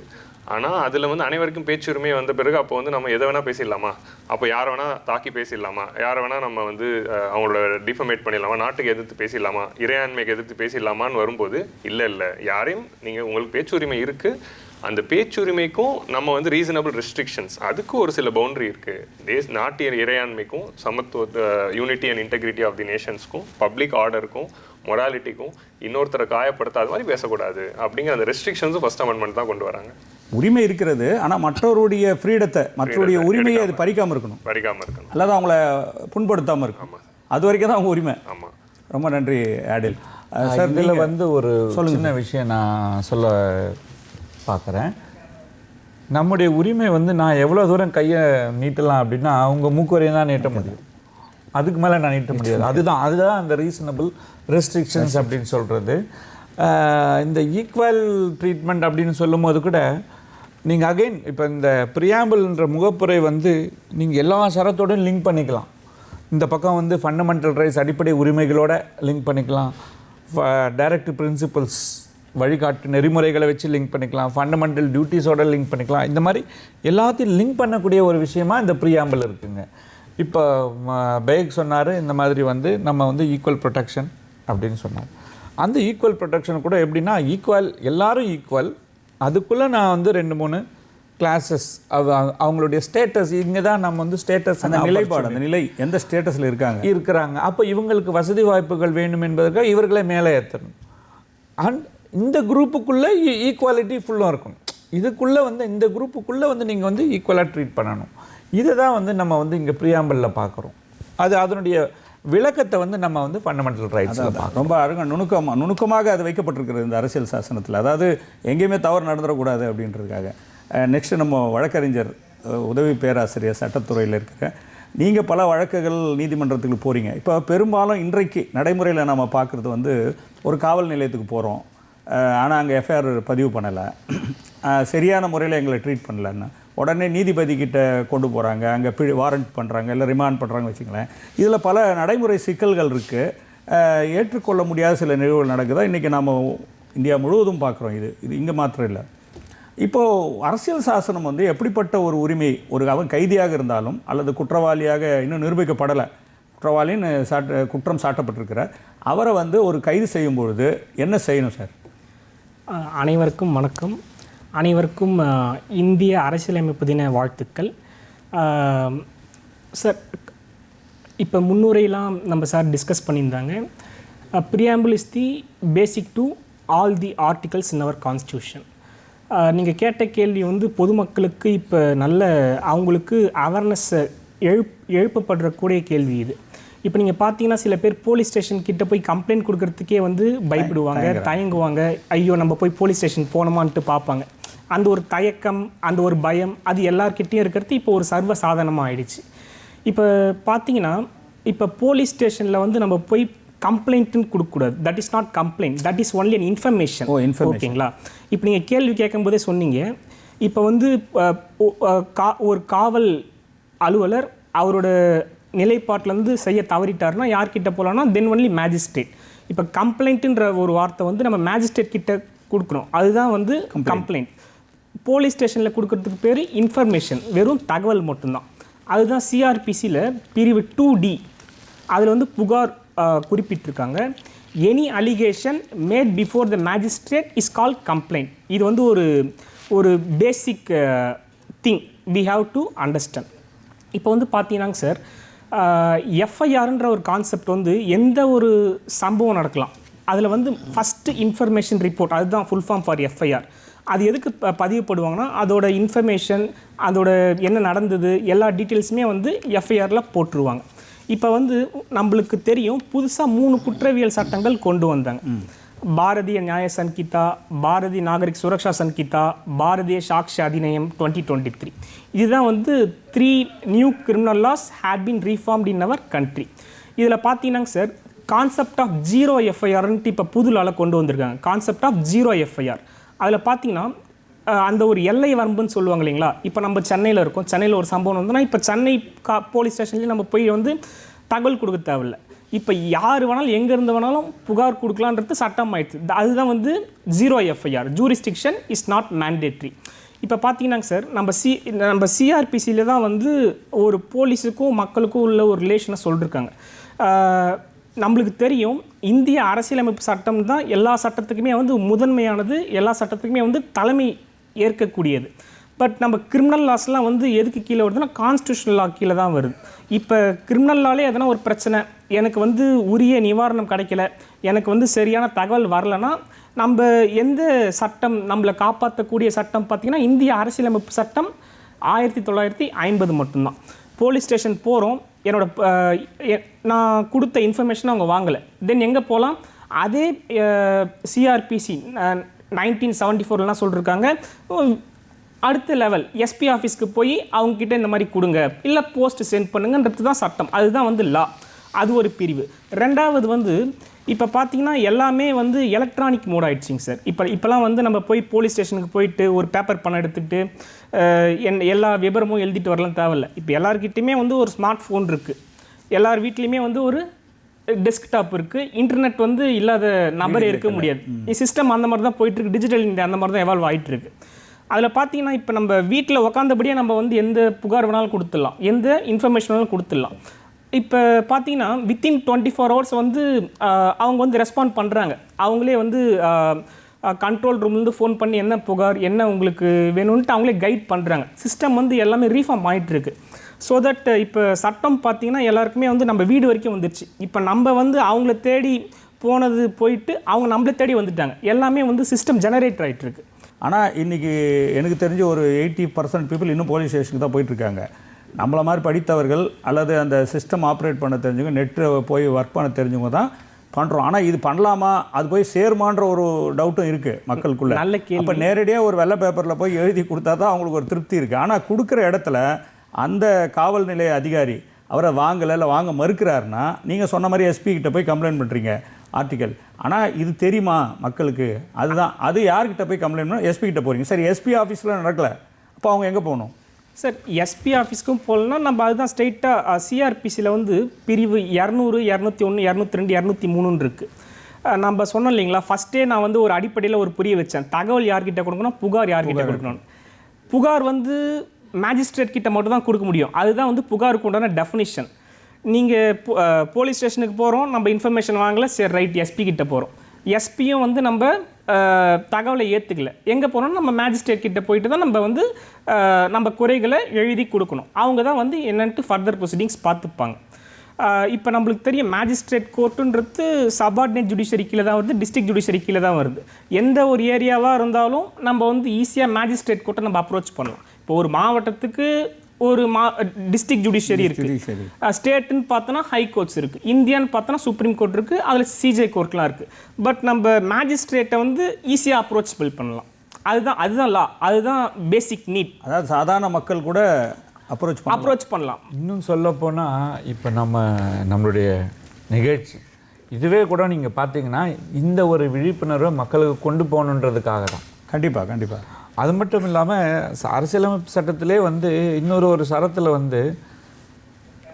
ஆனால் அதில் வந்து அனைவருக்கும் பேச்சுரிமை வந்த பிறகு அப்போ வந்து நம்ம எதை வேணால் பேசிடலாமா, அப்போ யாரை வேணால் தாக்கி பேசிடலாமா, யாரை வேணால் நம்ம வந்து அவங்களோட டிஃபமேட் பண்ணிடலாமா, நாட்டுக்கு எதிர்த்து பேசிடலாமா, இறையாண்மைக்கு எதிர்த்து பேசிடலாமான்னு வரும்போது இல்லை, யாரையும் நீங்கள் உங்களுக்கு பேச்சுரிமை இருக்குது, அந்த பேச்சுரிமைக்கும் நம்ம வந்து ரீசனபிள் ரெஸ்ட்ரிக்ஷன்ஸ், அதுக்கு ஒரு சில பவுண்டரி இருக்குது. நாட்டிய இறையாண்மைக்கும் சமத்துவ unity and integrity of the நேஷன்ஸ்க்கும் பப்ளிக் ஆர்டருக்கும் மொராலிட்டிக்கும் இன்னொருத்தரை காயப்படுத்தாத மாதிரி பேசக்கூடாது அப்படிங்கிற அந்த ரெஸ்ட்ரிக்ஷன்ஸும் ஃபர்ஸ்ட் அமெண்ட்மெண்ட் தான் கொண்டு வராங்க. உரிமை இருக்கிறது, ஆனால் மற்றவருடைய ஃப்ரீடத்தை, மற்றவருடைய உரிமையை அது பறிக்காமல் இருக்கணும், அல்லாத அவங்கள புண்படுத்தாமல் இருக்கும். அது வரைக்கும் தான் அவங்க உரிமை. ஆமாம். ரொம்ப நன்றி ஆடில் சார். இதில் வந்து ஒரு சின்ன விஷயம் நான் சொல்ல பார்க்குறேன். நம்முடைய உரிமை வந்து நான் எவ்வளோ தூரம் கையை நீட்டலாம் அப்படின்னா அவங்க மூக்குவரையும் தான் நீட்ட முடியும், அதுக்கு மேலே நான் நீட்ட முடியாது. அதுதான் அந்த ரீசனபிள் ரெஸ்ட்ரிக்ஷன்ஸ் அப்படின்னு சொல்கிறது. இந்த ஈக்குவல் ட்ரீட்மெண்ட் அப்படின்னு சொல்லும் போது கூட நீங்கள் அகைன் இப்போ இந்த ப்ரியாம்பிள்ன்ற முகப்புரை வந்து நீங்கள் எல்லா சரத்தோடையும் லிங்க் பண்ணிக்கலாம். இந்த பக்கம் வந்து ஃபண்டமெண்டல் ரைட்ஸ் அடிப்படை உரிமைகளோட லிங்க் பண்ணிக்கலாம், டைரக்டிவ் பிரின்சிபல்ஸ் வழிகாட்டு நெறிமுறைகளை வச்சு லிங்க் பண்ணிக்கலாம், ஃபண்டமெண்டல் டியூட்டிஸோட லிங்க் பண்ணிக்கலாம். இந்த மாதிரி எல்லாத்தையும் லிங்க் பண்ணக்கூடிய ஒரு விஷயமா இந்த ப்ரியாம்பிள் இருக்குங்க. இப்போ பேக் சொன்னார் இந்த மாதிரி வந்து நம்ம வந்து ஈக்குவல் ப்ரொடெக்ஷன் அப்படின்னு சொன்னார். அந்த ஈக்குவல் ப்ரொடெக்ஷன் கூட எப்படின்னா ஈக்குவல், எல்லாரும் ஈக்குவல், அதுக்குள்ளே நான் வந்து 2-3 கிளாஸஸ் அவங்களுடைய ஸ்டேட்டஸ், இங்கே தான் நம்ம வந்து ஸ்டேட்டஸ் அந்த நிலைப்பாடு, அந்த நிலை எந்த ஸ்டேட்டஸில் இருக்கிறாங்க. அப்போ இவங்களுக்கு வசதி வாய்ப்புகள் வேண்டும் என்பதற்காக இவர்களை மேலே ஏற்றணும். அண்ட் இந்த குரூப்புக்குள்ளே ஈக்குவாலிட்டி ஃபுல்லாக இருக்கணும். இதுக்குள்ளே வந்து இந்த குரூப்புக்குள்ளே வந்து நீங்கள் வந்து ஈக்குவலாக ட்ரீட் பண்ணணும். இதை தான் வந்து நம்ம வந்து இங்கே ப்ரியாம்பிளில் பார்க்குறோம். அதனுடைய விளக்கத்தை வந்து நம்ம வந்து ஃபண்டமெண்டல் ரைட்ஸில் பார்க்குறோம். ரொம்ப அழகாக நுணுக்கமாக அது வைக்கப்பட்டிருக்கிறது இந்த அரசியல் சாசனத்தில். அதாவது எங்கேயுமே தவறு நடந்துடக்கூடாது அப்படின்றதுக்காக. நெக்ஸ்ட்டு நம்ம வழக்கறிஞர் உதவி பேராசிரியர் சட்டத்துறையில் இருக்கிற நீங்கள் பல வழக்குகள் நீதிமன்றத்துக்கு போகிறீங்க. இப்போ பெரும்பாலும் இன்றைக்கு நடைமுறையில் நம்ம பார்க்குறது வந்து ஒரு காவல் நிலையத்துக்கு போகிறோம், ஆனால் அங்கே எஃப்ஐஆர் பதிவு பண்ணலை, சரியான முறையில் எங்களை ட்ரீட் பண்ணலன்னா உடனே நீதிபதிக்கிட்ட கொண்டு போகிறாங்க, அங்கே வாரண்ட் பண்ணுறாங்க, இல்லை ரிமாண்ட் பண்ணுறாங்க வச்சுங்களேன். இதில் பல நடைமுறை சிக்கல்கள் இருக்குது, ஏற்றுக்கொள்ள முடியாத சில நிகழ்வுகள் நடக்குதா இன்றைக்கி நாம் இந்தியா முழுவதும் பார்க்குறோம். இது இங்கே மாத்திரம் இல்லை. இப்போது அரசியல் சாசனம் வந்து எப்படிப்பட்ட ஒரு உரிமை, அவன் கைதியாக இருந்தாலும் அல்லது குற்றவாளியாக இன்னும் நிரூபிக்கப்படலை, குற்றவாளின்னு குற்றம் சாட்டப்பட்டிருக்கிறார், அவரை வந்து ஒரு கைது செய்யும் பொழுது என்ன செய்யணும் சார்? அனைவருக்கும் வணக்கம். அனைவருக்கும் இந்திய அரசியலமைப்பு தின வாழ்த்துக்கள். சார், இப்போ முன்னுரையெல்லாம் நம்ம சார் டிஸ்கஸ் பண்ணியிருந்தாங்க. Preamble is the basic to all the articles in our constitution. நீங்கள் கேட்ட கேள்வி வந்து பொதுமக்களுக்கு இப்போ நல்ல அவங்களுக்கு அவேர்னஸ் எழுப்பப்படுறக்கூடிய கேள்வி இது. இப்போ நீங்கள் பார்த்தீங்கன்னா சில பேர் போலீஸ் ஸ்டேஷன் கிட்ட போய் கம்ப்ளைண்ட் கொடுக்கறதுக்கே வந்து பயப்படுவாங்க, தயங்குவாங்க. ஐயோ நம்ம போய் போலீஸ் ஸ்டேஷன் போனோமான்ட்டு பார்ப்பாங்க. அந்த ஒரு தயக்கம், அந்த ஒரு பயம், அது எல்லார்கிட்டையும் இருக்கிறது இப்போ ஒரு சர்வ சாதாரணமாக ஆயிடுச்சு. இப்போ பார்த்தீங்கன்னா இப்போ போலீஸ் ஸ்டேஷனில் வந்து நம்ம போய் கம்ப்ளைண்ட்டுன்னு கொடுக்கக்கூடாது. That is not complaint, that is only an information. ஓகேங்களா? இப்போ நீங்கள் கேள்வி கேட்கும்போதே சொன்னீங்க, இப்போ வந்து ஒரு காவல் அலுவலர் அவரோட நிலைப்பாட்டிலேருந்து செய்ய தவறிட்டார்னா யார்கிட்ட போகலான்னா தென் ஒன்லி மேஜிஸ்ட்ரேட். இப்போ கம்ப்ளைண்ட்டுன்ற ஒரு வார்த்தை வந்து நம்ம மேஜிஸ்ட்ரேட் கிட்ட கொடுக்கணும், அதுதான் வந்து கம்ப்ளைண்ட். போலீஸ் ஸ்டேஷனில் கொடுக்கறதுக்கு பேர் இன்ஃபர்மேஷன், வெறும் தகவல் மட்டும்தான். அதுதான் சிஆர்பிசியில் பிரிவு 2D அதில் வந்து புகார் குறிப்பிட்டிருக்காங்க. Any allegation made before the magistrate is called complaint. இது வந்து ஒரு basic thing we have to understand. இப்போ வந்து பார்த்தீங்கன்னாங்க சார், எஃப்ஐஆர்ன்ற ஒரு கான்செப்ட் வந்து எந்த ஒரு சம்பவம் நடக்கலாம், அதில் வந்து ஃபஸ்ட்டு இன்ஃபர்மேஷன் ரிப்போர்ட், அதுதான் ஃபுல் ஃபார்ம் ஃபார் எஃப்ஐஆர். அது எதுக்கு பதிவுப்படுவாங்கன்னா அதோட இன்ஃபர்மேஷன், அதோட என்ன நடந்தது, எல்லா டீட்டெயில்ஸுமே வந்து எஃப்ஐஆரில் போட்டுருவாங்க. இப்போ வந்து நம்மளுக்கு தெரியும் புதுசாக 3 குற்றவியல் சட்டங்கள் கொண்டு வந்தாங்க. பாரதிய நியாய சன்ஹிதா, பாரதிய நாகரிக் சுரக்ஷா சன்ஹிதா, பாரதிய சாக்ஷ்ய அதிநியம் 2023. இதுதான் வந்து 3 new criminal laws had been reformed in our country. இதில் பார்த்தீங்கன்னா சார் கான்செப்ட் ஆஃப் 0 எஃப்ஐஆர்ன்ட்டு இப்போ புது லால கொண்டு வந்திருக்காங்க. Concept of 0 FIR. அதில் பார்த்தீங்கன்னா அந்த ஒரு எல்லை வரம்புன்னு சொல்லுவாங்க இல்லைங்களா. இப்போ நம்ம சென்னையில் இருக்கோம், சென்னையில் ஒரு சம்பவம் வந்துன்னா இப்போ சென்னை போலீஸ் ஸ்டேஷன்லேயும் நம்ம போய் வந்து தகவல் கொடுக்க தேவையில்லை. இப்போ யார் வேணாலும் எங்கேருந்து வேணாலும் புகார் கொடுக்கலான்றது சட்டம் ஆயிடுச்சு. அதுதான் வந்து 0 FIR. Jurisdiction is not mandatory. இப்போ பார்த்தீங்கன்னாங்க சார் நம்ம சிஆர்பிசியில் தான் வந்து ஒரு போலீஸுக்கும் மக்களுக்கும் உள்ள ஒரு ரிலேஷனை சொல்லியிருக்காங்க. நம்மளுக்கு தெரியும் இந்திய அரசியலமைப்பு சட்டம் தான் எல்லா சட்டத்துக்குமே வந்து முதன்மையானது, எல்லா சட்டத்துக்குமே வந்து தலைமை ஏற்கக்கூடியது. பட் நம்ம கிரிமினல் லாஸ்லாம் வந்து எதுக்கு கீழே வருதுன்னா கான்ஸ்டியூஷனல் லா கீழே தான் வருது. இப்போ கிரிமினல் லாலே எதனா ஒரு பிரச்சனை, எனக்கு வந்து உரிய நிவாரணம் கிடைக்கல, எனக்கு வந்து சரியான தகவல் வரலைன்னா நம்ம எந்த சட்டம் நம்மளை காப்பாற்றக்கூடிய சட்டம் பார்த்திங்கன்னா இந்திய அரசியலமைப்பு சட்டம் 1950 மட்டும்தான். போலீஸ் ஸ்டேஷன் போகிறோம், நான் கொடுத்த இன்ஃபர்மேஷனை அவங்க வாங்கலை, தென் எங்கே போகலாம்? அதே சிஆர்பிசி 1974 சொல்லியிருக்காங்க அடுத்த லெவல் எஸ்பி ஆஃபீஸ்க்கு போய் அவங்கக்கிட்ட இந்த மாதிரி கொடுங்க, இல்லை போஸ்ட் சென்ட் பண்ணுங்கன்றது தான் சட்டம். அதுதான் வந்து லா. அது ஒரு பிரிவு. ரெண்டாவது வந்து இப்போ பார்த்தீங்கன்னா எல்லாமே வந்து எலக்ட்ரானிக் மோட் ஆகிடுச்சிங்க சார். இப்போலாம் வந்து நம்ம போய் போலீஸ் ஸ்டேஷனுக்கு போயிட்டு ஒரு பேப்பர் பண்ண எடுத்துக்கிட்டு எல்லா விபரமும் எழுதிட்டு வரலாம் தேவையில்லை. இப்போ எல்லாருக்கிட்டையுமே வந்து ஒரு ஸ்மார்ட் ஃபோன் இருக்குது, எல்லார் வீட்லேயுமே வந்து ஒரு டெஸ்க்டாப் இருக்குது, இன்டர்நெட் வந்து இல்லாத நபரே இருக்க முடியாது. சிஸ்டம் அந்த மாதிரி தான் போயிட்டுருக்கு, டிஜிட்டல் இந்தியா அந்த மாதிரி தான் எவால்வ் ஆகிட்டுருக்கு. அதில் பார்த்தீங்கன்னா இப்போ நம்ம வீட்டில் உக்காந்தபடியே நம்ம வந்து எந்த புகார் வேணாலும் கொடுத்துடலாம், எந்த இன்ஃபர்மேஷன் வேணாலும் கொடுத்துடலாம். இப்போ பார்த்தீங்கன்னா வித்தின் 24 hours வந்து அவங்க வந்து ரெஸ்பாண்ட் பண்ணுறாங்க. அவங்களே வந்து கண்ட்ரோல் ரூம்லேருந்து ஃபோன் பண்ணி என்ன புகார், என்ன உங்களுக்கு வேணும்ன்ட்டு அவங்களே கைட் பண்ணுறாங்க. சிஸ்டம் வந்து எல்லாமே ரீஃபார்ம் ஆகிட்டுருக்கு. ஸோ தட் இப்போ சட்டம் பார்த்திங்கன்னா எல்லாருக்குமே வந்து நம்ம வீடு வரைக்கும் வந்துடுச்சு. இப்போ நம்ம வந்து அவங்கள தேடி போனது போயிட்டு அவங்க நம்மளை தேடி வந்துட்டாங்க. எல்லாமே வந்து சிஸ்டம் ஜெனரேட் ஆகிட்டுருக்கு. ஆனால் இன்றைக்கி எனக்கு தெரிஞ்ச ஒரு 80% பீப்புள் இன்னும் போலீஸ் ஸ்டேஷனுக்கு தான் போயிட்டுருக்காங்க. நம்மளை மாதிரி படித்தவர்கள் அல்லது அந்த சிஸ்டம் ஆப்ரேட் பண்ண தெரிஞ்சவங்க, நெட்டு போய் ஒர்க் பண்ண தெரிஞ்சவங்க தான் பண்ணுறோம். ஆனால் இது பண்ணலாமா, அது போய் சேருமான்ற ஒரு டவுட்டும் இருக்குது மக்களுக்குள்ளே. அப்போ நேரடியாக ஒரு வெள்ளை பேப்பரில் போய் எழுதி கொடுத்தா தான் அவங்களுக்கு ஒரு திருப்தி இருக்குது. ஆனால் கொடுக்குற இடத்துல அந்த காவல் நிலைய அதிகாரி அவரை வாங்கலை இல்லை வாங்க மறுக்கிறாருன்னா நீங்கள் சொன்ன மாதிரி எஸ்பி கிட்ட போய் கம்ப்ளைண்ட் பண்ணுறீங்க ஆர்டிக்கல். ஆனால் இது தெரியுமா மக்களுக்கு? அதுதான் அது யார்கிட்ட போய் கம்ப்ளைண்ட் பண்ணால் எஸ்பி கிட்ட போகிறீங்க. சரி, எஸ்பி ஆஃபீஸில் நடக்கலை, அப்போ அவங்க எங்கே போகணும் சார்? எஸ்பி ஆஃபீஸ்க்கும் போகலன்னா நம்ம அதுதான் ஸ்ட்ரெயிட்டாக சிஆர்பிசியில் வந்து பிரிவு 200, 201, 202, 203 இருக்குது. நம்ம சொன்னோம் இல்லைங்களா, ஃபஸ்ட்டே நான் வந்து ஒரு அடிப்படையில் ஒரு புரிய வச்சேன். தகவல் யார்கிட்ட கொடுக்கணும், புகார் யார்கிட்ட கொடுக்கணும். புகார் வந்து மேஜிஸ்ட்ரேட் கிட்ட மட்டும் தான் கொடுக்க முடியும். அதுதான் வந்து புகாருக்கு உண்டான டெஃபினிஷன். நீங்கள் போலீஸ் ஸ்டேஷனுக்கு போகிறோம், நம்ம இன்ஃபர்மேஷன் வாங்கலை, சரி ரைட் எஸ்பி கிட்ட போகிறோம். எஸ்பியும் வந்து நம்ம தகவலை ஏற்றுக்கல, எங்கே போகிறோம் நம்ம மேஜிஸ்ட்ரேட் கிட்ட போயிட்டு தான் நம்ம வந்து நம்ம குறைகளை எழுதி கொடுக்கணும். அவங்க தான் வந்து என்னன்ட்டு ஃபர்தர் ப்ரொசீடிங்ஸ் பார்த்துப்பாங்க. இப்போ நம்மளுக்கு தெரியும் மேஜிஸ்ட்ரேட் கோர்ட்டுன்றது சபார்டினேட் ஜுடிஷரி கீழே தான் வருது, டிஸ்ட்ரிக்ட் ஜுடிஷரி கீழே தான் வருது. எந்த ஒரு ஏரியாவாக இருந்தாலும் நம்ம வந்து ஈஸியாக மேஜிஸ்ட்ரேட் கோர்ட்டை நம்ம அப்ரோச் பண்ணலாம். இப்போ ஒரு மாவட்டத்துக்கு ஒரு டிஸ்ட்ரிக்ட் ஜுடிஷியரி இருக்குது, ஸ்டேட்டுன்னு பார்த்தோன்னா ஹை கோர்ட்ஸ் இருக்குது, இந்தியான்னு பார்த்தோன்னா சுப்ரீம் கோர்ட் இருக்குது, அதில் சிஜே கோர்ட்லாம் இருக்குது. பட் நம்ம மேஜிஸ்ட்ரேட்டை வந்து ஈஸியாக அப்ரோச்சபிள் பண்ணலாம். அதுதான் லா, அதுதான் பேசிக் நீட். அதாவது சாதாரண மக்கள் கூட அப்ரோச் பண்ணலாம். இன்னும் சொல்லப்போனால் இப்போ நம்மளுடைய நிகழ்ச்சி இதுவே கூட நீங்கள் பார்த்தீங்கன்னா இந்த ஒரு விழிப்புணர்வை மக்களுக்கு கொண்டு போகணுன்றதுக்காக தான். கண்டிப்பாக. அது மட்டும் இல்லாமல் அரசியலமைப்பு சட்டத்திலே வந்து இன்னொரு சரத்தில் வந்து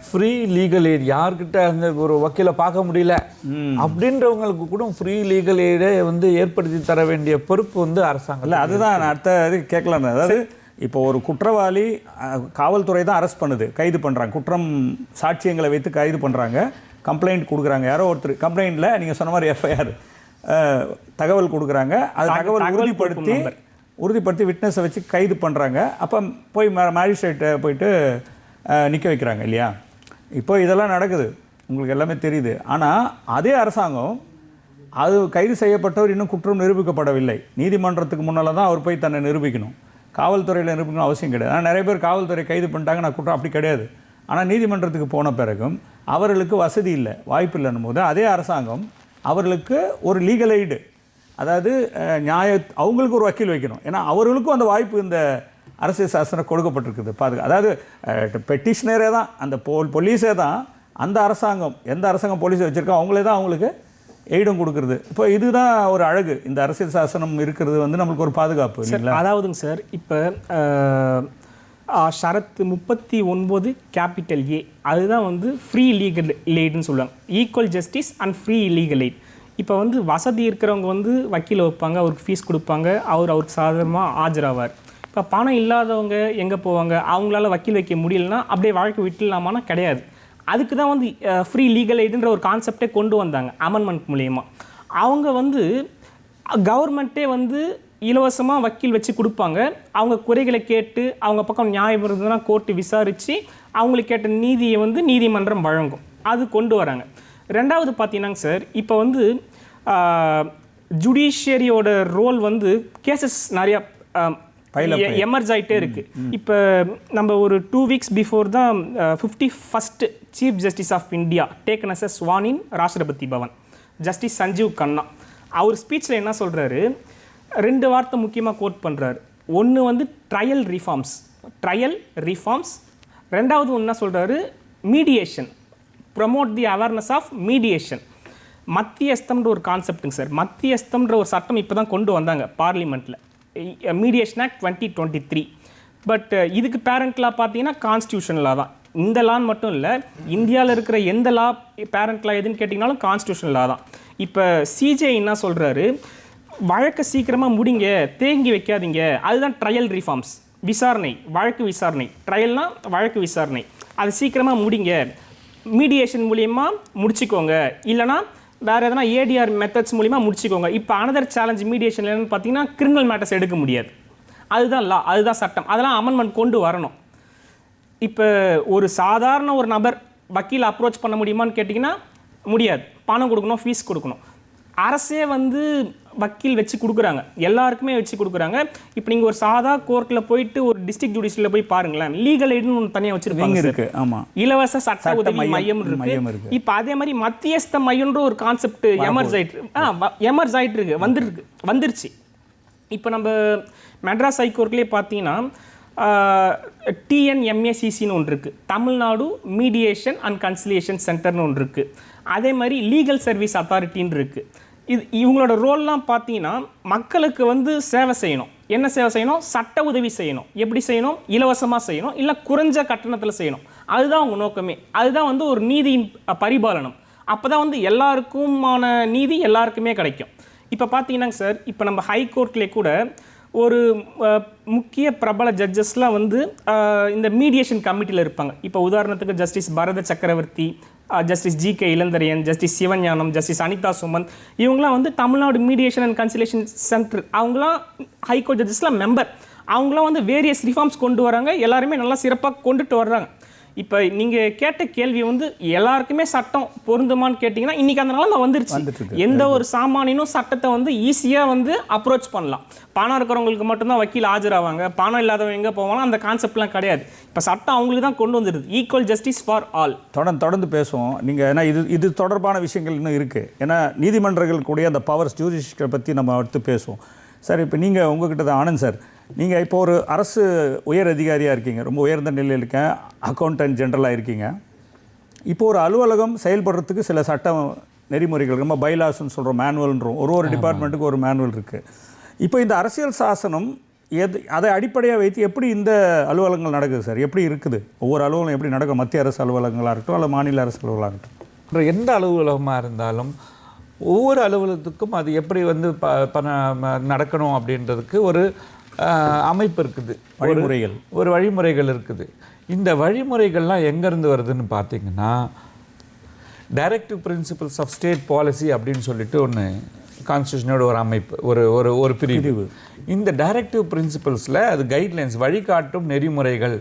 ஃப்ரீ லீகல் எய்ட், யார்கிட்ட அந்த ஒரு வக்கீலை பார்க்க முடியல அப்படின்றவங்களுக்கு கூட ஃப்ரீ லீகல் எய்டை வந்து ஏற்படுத்தி தர வேண்டிய பொறுப்பு வந்து அரசாங்கம். இல்லை, அதுதான் நான் அடுத்த இது கேட்கலான்னு. அதாவது இப்போ ஒரு குற்றவாளி காவல்துறை தான் அரெஸ்ட் பண்ணுது, கைது பண்ணுறாங்க, குற்றம் சாட்சியங்களை வைத்து கைது பண்ணுறாங்க, கம்ப்ளைண்ட் கொடுக்குறாங்க. யாரோ ஒருத்தர் கம்ப்ளைண்ட்டில் நீங்கள் சொன்ன மாதிரி எஃப்ஐஆர் தகவல் கொடுக்குறாங்க, அது தகவல் உறுதிப்படுத்தி விட்னஸை வச்சு கைது பண்ணுறாங்க. அப்போ போய் மேஜிஸ்ட்ரேட்டை போயிட்டு நிற்க வைக்கிறாங்க இல்லையா? இப்போ இதெல்லாம் நடக்குது, உங்களுக்கு எல்லாமே தெரியுது. ஆனால் அதே அரசாங்கம் அது கைது செய்யப்பட்டவர் இன்னும் குற்றம் நிரூபிக்கப்படவில்லை, நீதிமன்றத்துக்கு முன்னால் தான் அவர் போய் தன்னை நிரூபிக்கணும், காவல்துறையில் நிரூபிக்கணும் அவசியம் கிடையாது. ஆனால் நிறைய பேர் காவல்துறை கைது பண்ணிட்டாங்க, நான் குற்றம் அப்படி கிடையாது. ஆனால் நீதிமன்றத்துக்கு போன பிறகும் அவர்களுக்கு வசதி இல்லை, வாய்ப்பு இல்லைன்னும் போது அதே அரசாங்கம் அவர்களுக்கு ஒரு லீகல் எய்டு, அதாவது அவங்களுக்கு ஒரு வக்கீல் வைக்கணும். ஏன்னா அவர்களுக்கும் அந்த வாய்ப்பு இந்த அரசியல் சாசனம் கொடுக்கப்பட்டிருக்குது. அதாவது பெட்டிஷனரே தான், அந்த போலீஸே தான் அந்த அரசாங்கம், எந்த அரசாங்கம் போலீஸை வச்சுருக்கோ அவங்களே தான் அவங்களுக்கு எய்டும் கொடுக்குறது. இப்போ இதுதான் ஒரு அழகு, இந்த அரசியல் சாசனம் இருக்கிறது வந்து நம்மளுக்கு ஒரு பாதுகாப்பு இல்லைங்களா? அதாவதுங்க சார், இப்போ ஷரத்து 39 கேபிட்டல் ஏ, அதுதான் வந்து ஃப்ரீ லீகல் எய்டுன்னு சொல்லுவாங்க. Equal justice and free legal eight. இப்போ வந்து வசதி இருக்கிறவங்க வந்து வக்கீல் வைப்பாங்க, அவருக்கு ஃபீஸ் கொடுப்பாங்க, அவருக்கு சாதாரணமாக ஆஜராவார். இப்போ பணம் இல்லாதவங்க எங்கே போவாங்க? அவங்களால வக்கீல் வைக்க முடியலன்னா அப்படியே வாழ்க்கை விட்டுலாமான்னா கிடையாது. அதுக்கு தான் வந்து ஃப்ரீ லீகல் எய்டுன்ற ஒரு கான்செப்டே கொண்டு வந்தாங்க அமெண்ட்மெண்ட் மூலயமா. அவங்க வந்து கவர்மெண்ட்டே வந்து இலவசமாக வக்கீல் வச்சு கொடுப்பாங்க. அவங்க குறைகளை கேட்டு அவங்க பக்கம் நியாயம் இருந்ததுன்னா கோர்ட்டு விசாரித்து அவங்களுக்கு கேட்ட நீதியை வந்து நீதிமன்றம் வழங்கும். அது கொண்டு வராங்க. ரெண்டாவது பார்த்தீங்கன்னாங்க சார், இப்போ வந்து ஜுடிஷியரியோட ரோல் வந்து கேசஸ் நிறையா எமர்ஜ் ஆகிட்டே இருக்குது. இப்போ நம்ம ஒரு 2 weeks பிஃபோர் தான் 51st chief justice of India taken as a sworn in Rashtrapati Bhavan, justice Sanjiv Khanna. அவர் ஸ்பீச்சில் என்ன சொல்கிறாரு, 2 வார்த்தை முக்கியமாக கோட் பண்ணுறாரு. ஒன்று வந்து ட்ரையல் ரிஃபார்ம்ஸ். ரெண்டாவது ஒன்று என்ன சொல்கிறாரு, mediation, promote the awareness of mediation. மத்தியஸ்தம்ன்ற ஒரு கான்செப்ட்டுங்க சார். மத்தியஸ்தம்ன்ற ஒரு சட்டம் இப்போ தான் கொண்டு வந்தாங்க பார்லிமெண்ட்டில், மீடியேஷன் ஆக்ட் 2023. பட் இதுக்கு பேரண்ட் லா பார்த்தீங்கன்னா கான்ஸ்டியூஷன் லா தான். இந்த லான்னு மட்டும் இல்லை, இந்தியாவில் இருக்கிற எந்த லா பேரண்ட் லா எதுன்னு கேட்டிங்கனாலும் கான்ஸ்டியூஷன் லா தான். இப்போ சிஜே என்ன சொல்கிறாரு, வழக்கை சீக்கிரமாக முடிங்க, தேங்கி வைக்காதீங்க. அதுதான் ட்ரையல் ரிஃபார்ம்ஸ், விசாரணை, வழக்கு விசாரணை. ட்ரையல்னா வழக்கு விசாரணை, அது சீக்கிரமாக முடிங்க, மீடியேஷன் மூலிமா முடிச்சுக்கோங்க, இல்லைனா வேறு எதனா ஏடிஆர் மெத்தட்ஸ் மூலிமா முடிச்சுக்கோங்க. இப்போ அனதர் சேலஞ்ச் மீடியேஷன் என்னன்னு பார்த்தீங்கன்னா கிரிமினல் மேட்டர்ஸ் எடுக்க முடியாது. அதுதான் லா, அதுதான் சட்டம். அதெல்லாம் அமெண்ட்மெண்ட் கொண்டு வரணும். இப்போ ஒரு சாதாரண ஒரு நபர் வக்கீல் அப்ரோச் பண்ண முடியுமான்னு கேட்டிங்கன்னா முடியாது. பணம் கொடுக்கணும், ஃபீஸ் கொடுக்கணும். அரசே வந்து வக்கீல் வச்சு கொடுக்குறாங்க, எல்லாருக்குமே வச்சு கொடுக்குறாங்க. இப்போ நீங்கள் ஒரு சாதா கோர்ட்டில் போயிட்டு ஒரு டிஸ்ட்ரிக்ட் ஜுடிஷியரில் போய் பாருங்களேன், லீகல் எய்டுன்னு ஒன்று தனியாக வச்சுருப்பாங்க இருக்கு. ஆமாம், இலவச சட்ட உதவி மையம் இருக்கு. இப்போ அதே மாதிரி மத்தியஸ்த மையம்ன்ற ஒரு கான்செப்ட் எமர்ஜ் ஆகிட்டு இருக்கு, வந்துருச்சு. இப்போ நம்ம மெட்ராஸ் ஹைகோர்ட்லேயே பார்த்தீங்கன்னா TNMACCன்னு ஒன்று இருக்குது, தமிழ்நாடு மீடியேஷன் அண்ட் கன்சிலியேஷன் சென்டர்னு ஒன்று இருக்குது. அதே மாதிரி லீகல் சர்வீஸ் அத்தாரிட்டின்னு இருக்குது. இவங்களோட ரோல்லாம் பார்த்தீங்கன்னா மக்களுக்கு வந்து சேவை செய்யணும். என்ன சேவை செய்யணும்? சட்ட உதவி செய்யணும். எப்படி செய்யணும்? இலவசமாக செய்யணும், இல்லை குறைஞ்ச கட்டணத்தில் செய்யணும். அதுதான் அவங்க நோக்கமே. அதுதான் வந்து ஒரு நீதியின் பரிபாலனம். அப்போ தான் வந்து எல்லாருக்குமான நீதி எல்லாருக்குமே கிடைக்கும். இப்போ பார்த்தீங்கன்னாங்க சார், இப்போ நம்ம ஹைகோர்ட்லேயே கூட ஒரு முக்கிய பிரபல ஜட்ஜஸ்லாம் வந்து இந்த மீடியேஷன் கமிட்டியில் இருப்பாங்க. இப்போ உதாரணத்துக்கு justice Bharatha Chakravarthy, justice GK Ilandiraiyan, justice Sivagnanam, justice Anitha Sumanth, இவங்களாம் வந்து Tamil Nadu mediation and conciliation centre, அவங்களாம் ஹைகோர்ட் ஜட்ஜஸ்லாம் மெம்பர். அவங்களாம் வந்து வேரியஸ் ரிஃபார்ம்ஸ் கொண்டு வராங்க, எல்லாருமே நல்லா சிறப்பாக கொண்டுட்டு வர்றாங்க. இப்போ நீங்கள் கேட்ட கேள்வி வந்து எல்லாருக்குமே சட்டம் பொருந்துமான்னு கேட்டிங்கன்னா இன்றைக்கி அந்த நிலைமை வந்துருச்சு. எந்த ஒரு சாமானியனும் சட்டத்தை வந்து ஈஸியாக வந்து அப்ரோச் பண்ணலாம். பணம் இருக்கிறவங்களுக்கு மட்டும்தான் வக்கீல் ஆஜராவாங்க, பணம் இல்லாதவங்க எங்கே போவாங்க, அந்த கான்செப்ட்லாம் கிடையாது. இப்போ சட்டம் அவங்களுக்கு தான் கொண்டு வந்துடுது, ஈக்குவல் ஜஸ்டிஸ் ஃபார் ஆல். தொடர்ந்து பேசுவோம் நீங்கள். ஏன்னா இது தொடர்பான விஷயங்கள் இன்னும் இருக்குது. ஏன்னா நீதிமன்றங்கள் கூடிய அந்த பவர்ஸ் ஜுடிஷியலை பற்றி நம்ம அடுத்து பேசுவோம். சார், இப்போ நீங்கள் உங்ககிட்ட தான் ஆனந்த் சார், நீங்கள் இப்போ ஒரு அரசு உயர் அதிகாரியாக இருக்கீங்க, ரொம்ப உயர்ந்த நிலையில் இருக்கேன், அக்கௌண்டன்ட் ஜென்ரலாக இருக்கீங்க. இப்போ ஒரு அலுவலகம் செயல்படுறதுக்கு சில சட்ட நெறிமுறைகள், நம்ம பைலாஸ்ன்னு சொல்கிறோம், மேனுவல்ன்றோம். ஒரு டிபார்ட்மெண்ட்டுக்கு ஒரு மேனுவல் இருக்குது. இப்போ இந்த அரசியல் சாசனம் அதை அடிப்படையாக வைத்து எப்படி இந்த அலுவலகங்கள் நடக்குது சார்? எப்படி இருக்குது ஒவ்வொரு அலுவலகம், எப்படி நடக்கும்? மத்திய அரசு அலுவலகங்களாக இருக்கட்டும், அல்ல மாநில அரசு அலுவலகங்களாக இருக்கட்டும், எந்த அலுவலகமாக இருந்தாலும் ஒவ்வொரு அலுவலகத்துக்கும் அது எப்படி வந்து நடக்கணும் அப்படின்றதுக்கு ஒரு அமைப்பு இருக்குது, ஒரு வழிமுறைகள் இருக்குது. இந்த வழிமுறைகள்லாம் எங்கேருந்து வருதுன்னு பார்த்தீங்கன்னா, directive principles of state policy அப்படின்னு சொல்லிட்டு ஒன்று கான்ஸ்டியூஷனோட ஒரு அமைப்பு, ஒரு பிரிவு. இந்த டைரக்டிவ் பிரின்சிபல்ஸில் அது கைட்லைன்ஸ், வழிகாட்டும் நெறிமுறைகள்,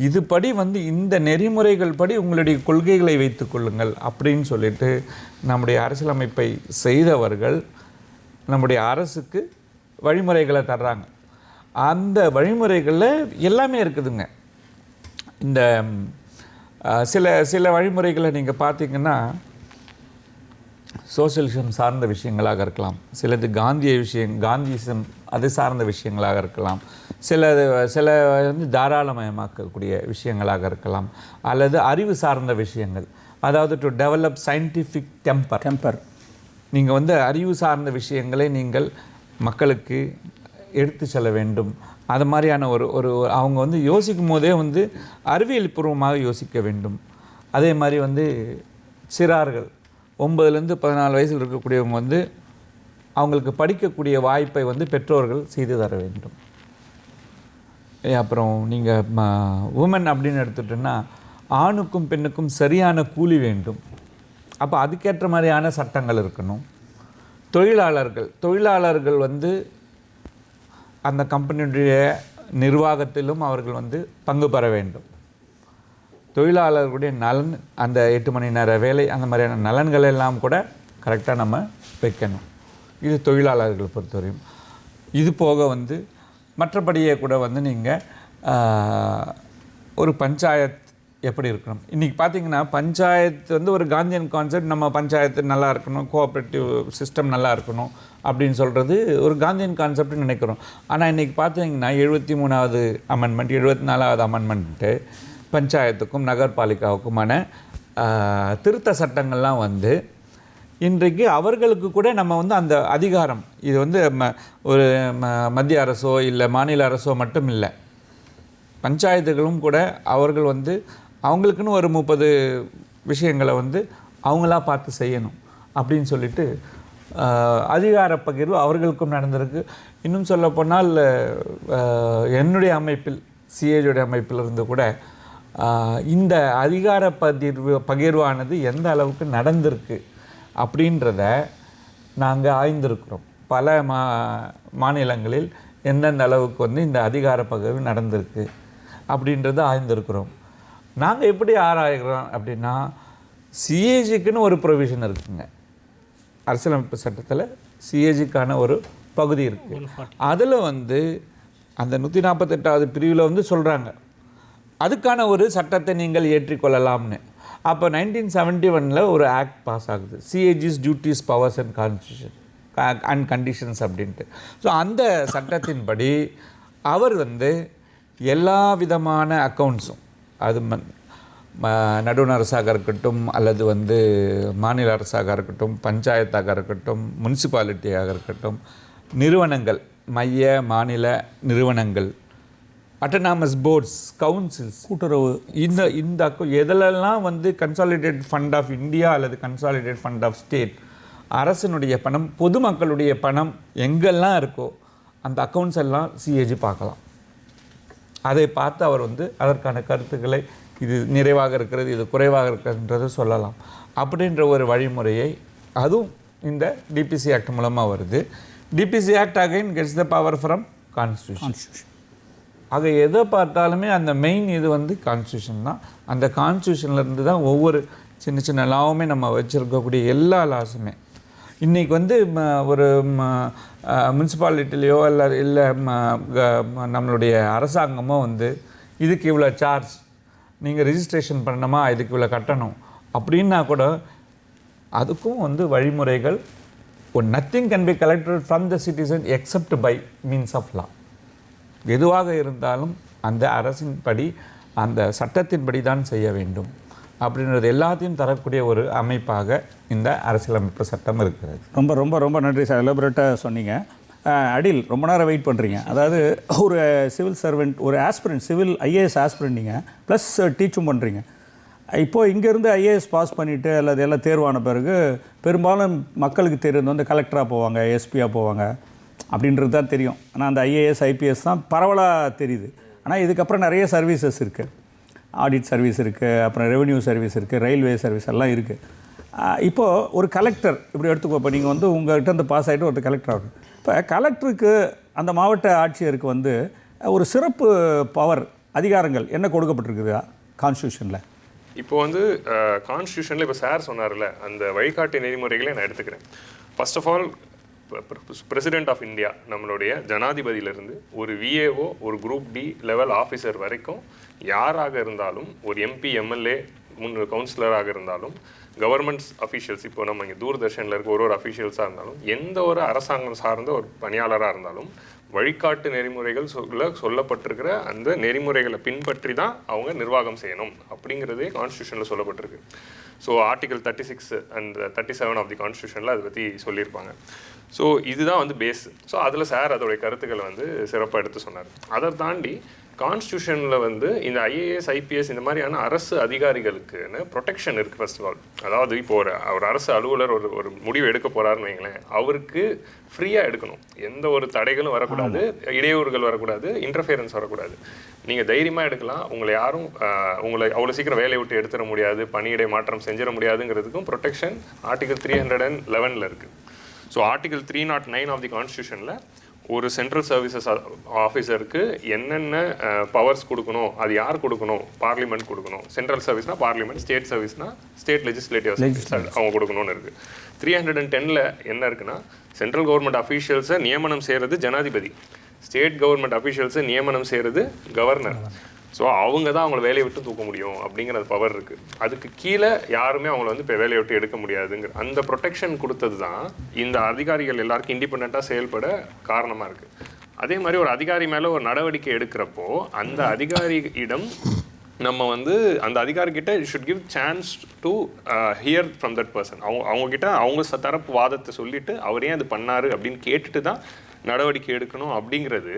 இதுபடி வந்து இந்த நெறிமுறைகள் படி உங்களுடைய கொள்கைகளை வைத்து கொள்ளுங்கள் அப்படின்னு சொல்லிட்டு நம்முடைய அரசியலமைப்பை செய்தவர்கள் நம்முடைய அரசுக்கு வழிமுறைகளை தர்றாங்க. அந்த வழிமுறைகளில் எல்லாமே இருக்குதுங்க. இந்த சில வழிமுறைகளை நீங்கள் பார்த்தீங்கன்னா சோஷியலிசம் சார்ந்த விஷயங்களாக இருக்கலாம், சிலது காந்தியிசம் அது சார்ந்த விஷயங்களாக இருக்கலாம், சில வந்து தாராளமயமாக்கக்கூடிய விஷயங்களாக இருக்கலாம், அல்லது அறிவு சார்ந்த விஷயங்கள், அதாவது டு டெவலப் சயின்டிஃபிக் டெம்பர். நீங்கள் வந்து அறிவு சார்ந்த விஷயங்களை நீங்கள் மக்களுக்கு எடுத்து செல்ல வேண்டும். அது மாதிரியான ஒரு அவங்க வந்து யோசிக்கும் போதே வந்து அறிவியல் பூர்வமாக யோசிக்க வேண்டும். அதே மாதிரி வந்து சிறார்கள் 9லேருந்து 14 வயசில் இருக்கக்கூடியவங்க வந்து அவங்களுக்கு படிக்கக்கூடிய வாய்ப்பை வந்து பெற்றோர்கள் செய்து தர வேண்டும். அப்புறம் நீங்கள் உமன் அப்படின்னு எடுத்துட்டோன்னா ஆணுக்கும் பெண்ணுக்கும் சரியான கூலி வேண்டும். அப்போ அதுக்கேற்ற மாதிரியான சட்டங்கள் இருக்கணும். தொழிலாளர்கள் வந்து அந்த கம்பெனியுடைய நிர்வாகத்திலும் அவர்கள் வந்து பங்கு பெற வேண்டும். தொழிலாளர்களுடைய நலன், அந்த 8 மணி நேர வேலை, அந்த மாதிரியான நலன்கள் எல்லாம் கூட கரெக்டாக நம்ம வைக்கணும். இது தொழிலாளர்கள் பொறுத்தவரையும். இது போக வந்து மற்றபடியே கூட வந்து நீங்கள் ஒரு பஞ்சாயத்து எப்படி இருக்கணும். இன்றைக்கி பார்த்திங்கன்னா பஞ்சாயத்து வந்து ஒரு காந்தியன் கான்செப்ட். நம்ம பஞ்சாயத்து நல்லா இருக்கணும், கோஆப்ரேட்டிவ் சிஸ்டம் நல்லா இருக்கணும் அப்படின்னு சொல்கிறது ஒரு காந்தியன் கான்செப்ட்னு நினைக்கிறோம். ஆனால் இன்றைக்கி பார்த்தீங்கன்னா 73வது அமெண்ட்மெண்ட், 74வது அமெண்ட்மெண்ட்டு பஞ்சாயத்துக்கும் நகர்பாலிகாவுக்குமான திருத்த சட்டங்கள்லாம் வந்து இன்றைக்கு அவர்களுக்கு கூட நம்ம வந்து அந்த அதிகாரம், இது வந்து ஒரு மத்திய அரசோ இல்லை மாநில அரசோ மட்டும் இல்லை, பஞ்சாயத்துகளும் கூட அவர்கள் வந்து அவங்களுக்குன்னு ஒரு 30 விஷயங்களை வந்து அவங்களா பார்த்து செய்யணும் அப்படின்னு சொல்லிட்டு அதிகார பகிர்வு அவர்களுக்கும் நடந்திருக்கு. இன்னும் சொல்லப்போனால் என்னுடைய அமைப்பில், சிஏஜுடைய அமைப்பில் இருந்து கூட இந்த அதிகார பகிர்வானது எந்த அளவுக்கு நடந்திருக்கு அப்படின்றத நாங்கள் ஆய்ந்திருக்கிறோம். பல மாநிலங்களில் எந்தெந்த அளவுக்கு வந்து இந்த அதிகார பகிர்வு நடந்திருக்கு அப்படின்றத ஆய்ந்திருக்கிறோம். நாங்கள் எப்படி ஆராய்கிறோம் அப்படின்னா, சிஏஜிக்குன்னு ஒரு ப்ரொவிஷன் இருக்குங்க. அரசியலமைப்பு சட்டத்தில் சிஏஜிக்கான ஒரு பகுதி இருக்குது. அதில் வந்து அந்த 148வது பிரிவில் வந்து சொல்கிறாங்க அதுக்கான ஒரு சட்டத்தை நீங்கள் ஏற்றிக்கொள்ளலாம்னு. அப்போ 1971 ஒரு ஆக்ட் பாஸ் ஆகுது, சிஏஜிஸ் duties powers and constitution and conditions அப்படின்ட்டு. ஸோ அந்த சட்டத்தின்படி அவர் வந்து எல்லா விதமான அக்கௌண்ட்ஸும், அது நடுவண் அரசாக இருக்கட்டும், அல்லது வந்து மாநில அரசாக இருக்கட்டும், பஞ்சாயத்தாக இருக்கட்டும், முனிசிபாலிட்டியாக இருக்கட்டும், நிறுவனங்கள், மைய மாநில நிறுவனங்கள், அட்டானமஸ் போர்ட்ஸ், கவுன்சில்ஸ், கூட்டுறவு, இந்த எதிலெல்லாம் வந்து கன்சாலிடேட் ஃபண்ட் ஆஃப் இந்தியா அல்லது கன்சாலிடேட் ஃபண்ட் ஆஃப் ஸ்டேட், அரசினுடைய பணம், பொதுமக்களுடைய பணம் எங்கெல்லாம் இருக்கோ அந்த அக்கௌண்ட்ஸ் எல்லாம் சிஏஜி பார்க்கலாம். அதை பார்த்து அவர் வந்து அதற்கான கருத்துக்களை, இது நிறைவாக இருக்கிறது, இது குறைவாக இருக்கிறதுன்றது சொல்லலாம். அப்படின்ற ஒரு வழிமுறையை அதுவும் இந்த டிபிசி ஆக்ட் மூலமாக வருது. DPC act again gets the power from constitution. ஆக எதை பார்த்தாலுமே அந்த மெயின் இது வந்து கான்ஸ்டியூஷன் தான். அந்த கான்ஸ்டியூஷன்லேருந்து தான் ஒவ்வொரு சின்ன சின்ன லாவுமே நம்ம வச்சுருக்கக்கூடிய எல்லா லாஸுமே. இன்றைக்கி வந்து ஒரு முனிசிபாலிட்டிலையோ இல்லை நம்மளுடைய அரசாங்கமோ வந்து இதுக்கு இவ்வளோ சார்ஜ், நீங்கள் ரிஜிஸ்ட்ரேஷன் பண்ணணுமா, இதுக்கு இவ்வளோ கட்டணும் அப்படின்னா கூட அதுக்கும் வந்து வழிமுறைகள், nothing can be collected from the citizen except by means of law. எதுவாக இருந்தாலும் அந்த அரசின்படி, அந்த சட்டத்தின்படி தான் செய்ய வேண்டும் அப்படின்றது எல்லாத்தையும் தரக்கூடிய ஒரு அமைப்பாக இந்த அரசியலமைப்பு சட்டம் இருக்கிறது. ரொம்ப ரொம்ப ரொம்ப நன்றி சார், எலபரேட்டாக சொன்னீங்க. அடில், ரொம்ப நேரம் வெயிட் பண்ணுறீங்க. அதாவது ஒரு சிவில் சர்வெண்ட், ஒரு ஆஸ்பிரண்ட், சிவில் ஐஏஎஸ் ஆஸ்பிரண்ட் நீங்கள், ப்ளஸ் டீச்சும் பண்ணுறீங்க. இப்போது இங்கேருந்து ஐஏஎஸ் பாஸ் பண்ணிவிட்டு அல்லது எல்லாம் தேர்வான பிறகு பெரும்பாலும் மக்களுக்கு தெரியுது வந்து கலெக்டராக போவாங்க, எஸ்பியாக போவாங்க அப்படின்றது தான் தெரியும். ஆனால் அந்த ஐஏஎஸ் ஐபிஎஸ் தான் பரவலாக தெரியுது. ஆனால் இதுக்கப்புறம் நிறைய சர்வீசஸ் இருக்குது. ஆடிட் சர்வீஸ் இருக்குது, அப்புறம் ரெவென்யூ சர்வீஸ் இருக்குது, ரயில்வே சர்வீஸ் எல்லாம் இருக்குது. இப்போது ஒரு கலெக்டர் இப்படி எடுத்துக்கோ. இப்போ நீங்கள் வந்து உங்கள்கிட்ட இருந்து பாஸ் ஆகிட்டு ஒருத்தர் கலெக்டர் ஆகும். இப்போ கலெக்டருக்கு, அந்த மாவட்ட ஆட்சியருக்கு வந்து ஒரு சிறப்பு பவர், அதிகாரங்கள் என்ன கொடுக்கப்பட்டிருக்குது கான்ஸ்டியூஷனில்? இப்போ வந்து கான்ஸ்டியூஷனில் இப்போ சார் சொன்னார்ல, அந்த வழிகாட்டு நெறிமுறைகளை நான் எடுத்துக்கிறேன். First of all president of India நம்மளுடைய ஜனாதிபதியிலிருந்து ஒரு விஏஓ ஒரு குரூப் டி லெவல் ஆஃபீஸர் வரைக்கும் யாராக இருந்தாலும், ஒரு எம்பி எம்எல்ஏ கவுன்சிலராக இருந்தாலும், கவர்மெண்ட்ஸ் அஃபீஷியல்ஸ், இப்போ நம்ம இங்கே தூர்தர்ஷனில் இருக்க ஒரு அஃபீஷியல்ஸாக இருந்தாலும், எந்த ஒரு அரசாங்கம் சார்ந்த ஒரு பணியாளராக இருந்தாலும் வழிகாட்டு நெறிமுறைகள் சொல்லப்பட்டிருக்கிற அந்த நெறிமுறைகளை பின்பற்றி தான் அவங்க நிர்வாகம் செய்யணும் அப்படிங்கிறதே கான்ஸ்டியூஷனில் சொல்லப்பட்டிருக்கு. So article 36 and 37 of the கான்ஸ்டியூஷனில் அதை பற்றி சொல்லியிருப்பாங்க. ஸோ இதுதான் வந்து பேஸ். ஸோ அதில் சார் அதோடைய கருத்துக்களை வந்து சிறப்பாக எடுத்து சொன்னார். அதை தாண்டி கான்ஸ்டியூஷனில் வந்து இந்த ஐஏஎஸ் ஐபிஎஸ் இந்த மாதிரியான அரசு அதிகாரிகளுக்குன்னு ப்ரொடெக்ஷன் இருக்குது. ஃபர்ஸ்ட் ஆஃப் ஆல், அதாவது இப்போ ஒரு அரசு அலுவலர் ஒரு முடிவு எடுக்க போகிறாருன்னு வைங்களேன், அவருக்கு ஃப்ரீயாக எடுக்கணும், எந்த ஒரு தடைகளும் வரக்கூடாது, இடையூறுகள் வரக்கூடாது, இன்டர்ஃபியரன்ஸ் வரக்கூடாது. நீங்கள் தைரியமாக எடுக்கலாம், உங்களை யாரும் உங்களை அவ்வளோ சீக்கிரம் வேலையை விட்டு எடுத்துட முடியாது, பணியிடை மாற்றம் செஞ்சிட முடியாதுங்கிறதுக்கும் ப்ரொடெக்ஷன் ஆர்டிகல் 311 இருக்குது. ஸோ ஆர்டிகல் 309 ஆஃப் தி கான்ஸ்டியூஷனில் ஒரு சென்ட்ரல் சர்வீசஸ் ஆஃபீஸருக்கு என்னென்ன பவர்ஸ் கொடுக்கணும், அது யார் கொடுக்கணும், பார்லிமெண்ட் கொடுக்கணும். சென்ட்ரல் சர்வீஸ்னால் பார்லிமெண்ட், ஸ்டேட் சர்வீஸ்னால் ஸ்டேட் லெஜிஸ்லேட்டிவ் அவங்க கொடுக்கணும்னு இருக்குது. 310ல் என்ன இருக்குன்னா, சென்ட்ரல் கவர்மெண்ட் அஃபீஷியல்ஸை நியமனம் செய்கிறது ஜனாதிபதி, ஸ்டேட் கவர்மெண்ட் அஃபீஷியல்ஸை நியமனம் செய்கிறது கவர்னர். ஸோ அவங்க தான் அவங்கள வேலையை விட்டு தூக்க முடியும் அப்படிங்கிற பவர் இருக்குது. அதுக்கு கீழே யாருமே அவங்கள வந்து இப்போ வேலையை விட்டு எடுக்க முடியாதுங்கிற அந்த ப்ரொடெக்ஷன் கொடுத்தது தான் இந்த அதிகாரிகள் எல்லாருக்கும் இண்டிபெண்ட்டாக செயல்பட காரணமாக இருக்குது. அதே மாதிரி ஒரு அதிகாரி மேலே ஒரு நடவடிக்கை எடுக்கிறப்போ அந்த அதிகாரியிடம் நம்ம வந்து அந்த அதிகாரிகிட்ட should give chance to hear from that person. அவங்கக்கிட்ட அவங்க தரப்பு வாதத்தை சொல்லிவிட்டு அவர் ஏன் அது பண்ணார் அப்படின்னு கேட்டுட்டு தான் நடவடிக்கை எடுக்கணும். அப்படிங்கிறது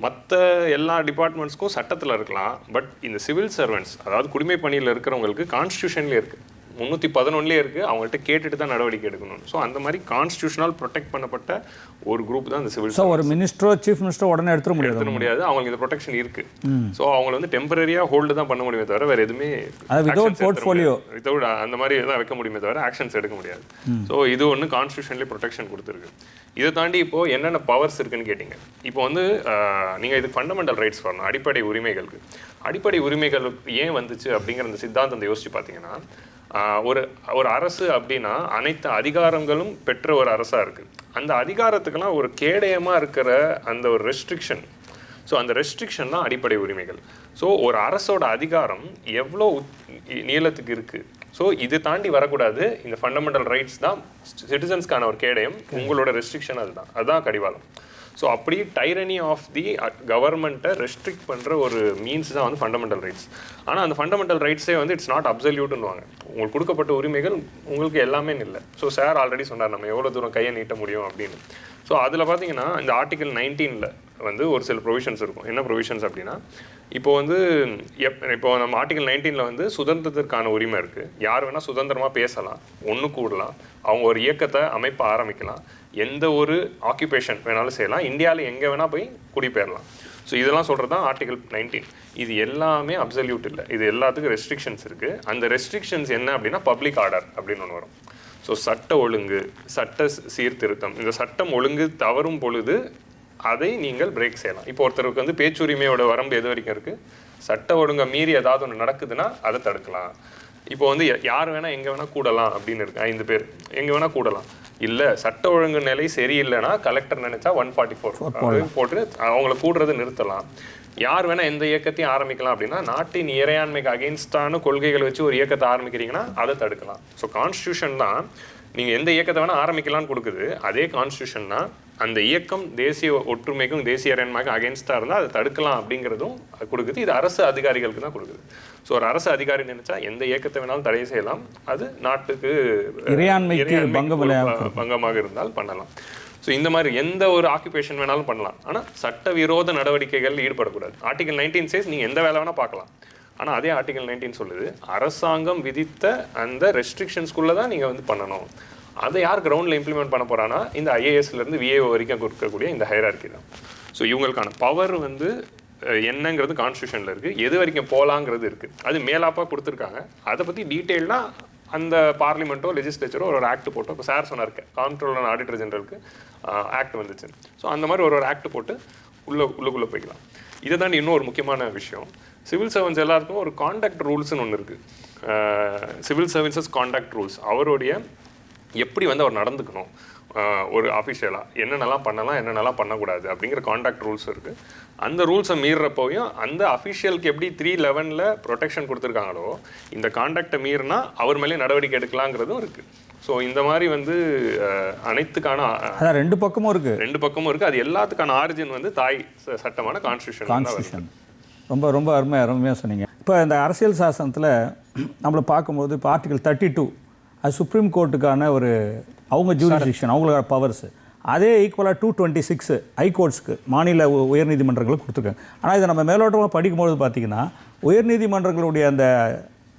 மற்ற எல்லா டிபார்ட்மெண்ட்ஸ்க்கும் சட்டத்தில் இருக்கலாம், பட் இந்த சிவில் சர்வெண்ட்ஸ், அதாவது குடிமை பணியில் இருக்கிறவங்களுக்கு கான்ஸ்டியூஷன்லேயே இருக்குது, 311லேயே இருக்குது, அவங்கள்ட்ட கேட்டுட்டு தான் நடவடிக்கை எடுக்கணும். ஸோ அந்த மாதிரி கான்ஸ்டியூஷனல் ப்ரொடெக்ட் பண்ணப்பட்ட ஒரு குரூப் தான் இந்த சிவில் சர்வீஸ். ஒரு மினிஸ்டரோ சீஃப் மினிஸ்டரோ உடனே எடுத்துட முடியாது, அவங்களுக்கு இந்த ப்ரொடெக்ஷன் இருக்குது. ஸோ அவங்களை வந்து டெம்பரரியாக ஹோல்டு தான் பண்ண முடியுமே தவிர வேறு எதுவுமே வித்தவுட் போர்ட்ஃபோலியோ வித்தவுட் அந்த மாதிரி தான் வைக்க முடியுமே தவிர ஆக்ஷன்ஸ் எடுக்க முடியாது. ஸோ இது ஒன்று கான்ஸ்டியூஷன்லேயே ப்ரொடெக்ஷன் கொடுத்துருக்கு. இதை தாண்டி இப்போது என்னென்ன பவர்ஸ் இருக்குன்னு கேட்டிங்க. இப்போ வந்து நீங்கள் இதுக்கு ஃபண்டமெண்டல் ரைட்ஸ் வரணும், அடிப்படை உரிமைகளுக்கு. அடிப்படை உரிமைகள் ஏன் வந்துச்சு அப்படிங்கிற அந்த சித்தாந்தத்தை யோசிச்சு பார்த்தீங்கன்னா, ஒரு அரசு அப்படின்னா அனைத்து அதிகாரங்களும் பெற்ற ஒரு அரசாக இருக்குது. அந்த அதிகாரத்துக்கெல்லாம் ஒரு கேடயமாக இருக்கிற அந்த ஒரு ரெஸ்ட்ரிக்ஷன், ஸோ அந்த ரெஸ்ட்ரிக்ஷன் தான் அடிப்படை உரிமைகள். ஸோ ஒரு அரசோட அதிகாரம் எவ்வளோ நீளத்துக்கு இருக்குது, ஸோ இது தாண்டி வரக்கூடாது. இந்த ஃபண்டமெண்டல் ரைட்ஸ் தான் சிட்டிசன்ஸ்க்கான ஒரு கேடயம், உங்களோட ரெஸ்ட்ரிக்ஷன் அதுதான் கடிவாளம். ஸோ அப்படி டைரனி ஆஃப் தி கவர்மெண்ட்டை ரெஸ்ட்ரிக்ட் பண்ணுற ஒரு மீன்ஸ் தான் வந்து ஃபண்டமெண்டல் ரைட்ஸ். ஆனால் அந்த ஃபண்டமெண்டல் ரைட்ஸே வந்து இட்ஸ் நாட் அப்சல்யூட்னுவாங்க. உங்களுக்கு கொடுக்கப்பட்ட உரிமைகள் உங்களுக்கு எல்லாமே இல்லை. ஸோ சார் ஆல்ரெடி சொன்னார் நம்ம எவ்வளோ தூரம் கையை நீட்ட முடியும் அப்படின்னு. ஸோ அதில் பார்த்தீங்கன்னா இந்த ஆர்டிகல் 19ல் வந்து ஒரு சில ப்ரொவிஷன்ஸ் இருக்கும். என்ன ப்ரொவிஷன்ஸ் அப்படின்னா, இப்போ வந்து இப்போ நம்ம ஆர்டிகல் 19ல் வந்து சுதந்திரத்திற்கான உரிமை இருக்குது. யார் வேணால் சுதந்திரமாக பேசலாம், ஒன்று கூடலாம், அவங்க ஒரு இயக்கத்தை அமைப்ப ஆரம்பிக்கலாம், எந்த ஒரு ஆக்குபேஷன் வேணாலும் செய்யலாம், இந்தியாவில் எங்கே வேணால் போய் குடிபெயரலாம். ஸோ இதெல்லாம் சொல்கிறது தான் ஆர்டிகல் 19. இது எல்லாமே அப்சல்யூட் இல்லை, இது எல்லாத்துக்கும் ரெஸ்ட்ரிக்ஷன்ஸ் இருக்குது. அந்த ரெஸ்ட்ரிக்ஷன்ஸ் என்ன அப்படின்னா பப்ளிக் ஆர்டர் அப்படின்னு ஒன்று வரும். ஸோ சட்ட ஒழுங்கு, சட்ட சீர்திருத்தம், இந்த சட்டம் ஒழுங்கு தவறும் பொழுது அதை நீங்கள் பிரேக் செய்யலாம். இப்போ ஒருத்தருக்கு வந்து பேச்சுரிமையோட வரம்பு எது வரைக்கும் இருக்குது, சட்ட ஒழுங்கை மீறி ஏதாவது ஒன்று நடக்குதுன்னா அதை தடுக்கலாம். இப்போ வந்து யார் வேணால் எங்கே வேணால் கூடலாம் அப்படின்னு இருக்கு, 5 பேர் எங்கே வேணால் கூடலாம். இல்லை சட்ட ஒழுங்கு நிலை சரியில்லைன்னா கலெக்டர் நினைச்சா 144 போட்டு அவங்கள கூடுறது நிறுத்தலாம். யார் வேணால் எந்த இயக்கத்தையும் ஆரம்பிக்கலாம் அப்படின்னா, நாட்டின் இறையாண்மைக்கு அகெயின்ஸ்டான கொள்கைகளை வச்சு ஒரு இயக்கத்தை ஆரம்பிக்கிறீங்கன்னா அதை தடுக்கலாம். ஸோ கான்ஸ்டியூஷன் தான் நீங்கள் எந்த இயக்கத்தை வேணால் ஆரம்பிக்கலாம்னு கொடுக்குது. அதே கான்ஸ்டியூஷன் தான் அந்த இயக்கம் தேசிய ஒற்றுமைக்கும் தேசிய இறையாண்மைக்கும் அகெயின்ஸ்டாக இருந்தால் அதை தடுக்கலாம் அப்படிங்கிறதும் கொடுக்குது. இது அரசு அதிகாரிகளுக்கு தான் கொடுக்குது. ஸோ ஒரு அரசு அதிகாரி நினைச்சா எந்த இயக்கத்தை வேணாலும் தடை செய்யலாம், அது நாட்டுக்கு இறையாண்மைக்கு பங்கமாக இருந்தால் பண்ணலாம். ஸோ இந்த மாதிரி எந்த ஒரு ஆக்குபேஷன் வேணாலும் பண்ணலாம், ஆனால் சட்டவிரோத நடவடிக்கைகள் ஈடுபடக்கூடாது. ஆர்டிகல் 19 சேஸ் நீங்கள் எந்த வேலை வேணால் பார்க்கலாம். ஆனால் அதே ஆர்டிகல் 19 சொல்லுது அரசாங்கம் விதித்த அந்த ரெஸ்ட்ரிக்ஷன்ஸ்குள்ளே தான் நீங்கள் வந்து பண்ணணும். அதை யார் கிரவுண்டில் இம்ப்ளிமெண்ட் பண்ண போகிறான்னா இந்த ஐஏஎஸ்லேருந்து விஏஓ வரைக்கும் கொடுக்கக்கூடிய இந்த ஹைரார்கி தான். ஸோ இவங்களுக்கான பவர் வந்து என்னங்கிறது கான்ஸ்டியூஷனில் இருக்குது, எது வரைக்கும் போகலாங்கிறது இருக்குது. அது மேலாப்பாக கொடுத்துருக்காங்க. அதை பற்றி டீட்டெயில்டாக அந்த பார்லிமெண்ட்டோ லெஜிஸ்லேச்சரோ ஒரு ஆக்ட் போட்டோ, இப்போ சார் சொன்னார் காம்ப்ட்ரோலர் அண்ட் ஆடிட்டர் ஜெனரலுக்கு ஆக்ட் வந்துச்சு. ஸோ அந்த மாதிரி ஒரு ஆக்ட் போட்டு உள்ளுக்குள்ளே போய்க்கலாம். இதை தாண்டி இன்னும் ஒரு முக்கியமான விஷயம், சிவில் சர்வன்ஸ் எல்லாருக்கும் ஒரு கான்டாக்ட் ரூல்ஸ்னு ஒன்று இருக்குது. சிவில் சர்வீசஸ் கான்டாக்ட் ரூல்ஸ், அவருடைய எப்படி வந்து அவர் நடந்துக்கணும், ஒரு அஃபிஷியலாக என்னென்னலாம் பண்ணலாம் என்னென்னலாம் பண்ணக்கூடாது அப்படிங்கிற கான்டாக்ட் ரூல்ஸ் இருக்குது. அந்த ரூல்ஸை மீறுறப்போயும் அந்த அஃபிஷியலுக்கு எப்படி 311 ப்ரொடெக்ஷன் கொடுத்துருக்காங்களோ இந்த கான்டாக்டை மீறினா அவர் மேலே நடவடிக்கை எடுக்கலாங்கிறதும் இருக்குது. ஸோ இந்த மாதிரி வந்து அனைத்துக்கான அதான் ரெண்டு பக்கமும் இருக்குது. ரெண்டு பக்கமும் இருக்குது. அது எல்லாத்துக்கான ஆரிஜின் வந்து தாய் சட்டமான கான்ஸ்டியூஷன். ரொம்ப ரொம்ப அருமையாக சொன்னீங்க. இப்போ இந்த அரசியல் சாசனத்தில் நம்மளை பார்க்கும்போது இப்போ ஆர்டிகல் 32 அது சுப்ரீம் கோர்ட்டுக்கான ஒரு அவங்க ஜூரிஸ்டிக்ஷன், அவங்களோட பவர்ஸு. அதே ஈக்குவலாக 226 ஹைகோர்ட்ஸ்க்கு, மாநில உயர்நீதிமன்றங்களுக்கு கொடுத்துருக்காங்க. ஆனால் இதை நம்ம மேலோட்டமாக படிக்கும்போது பார்த்திங்கன்னா உயர்நீதிமன்றங்களுடைய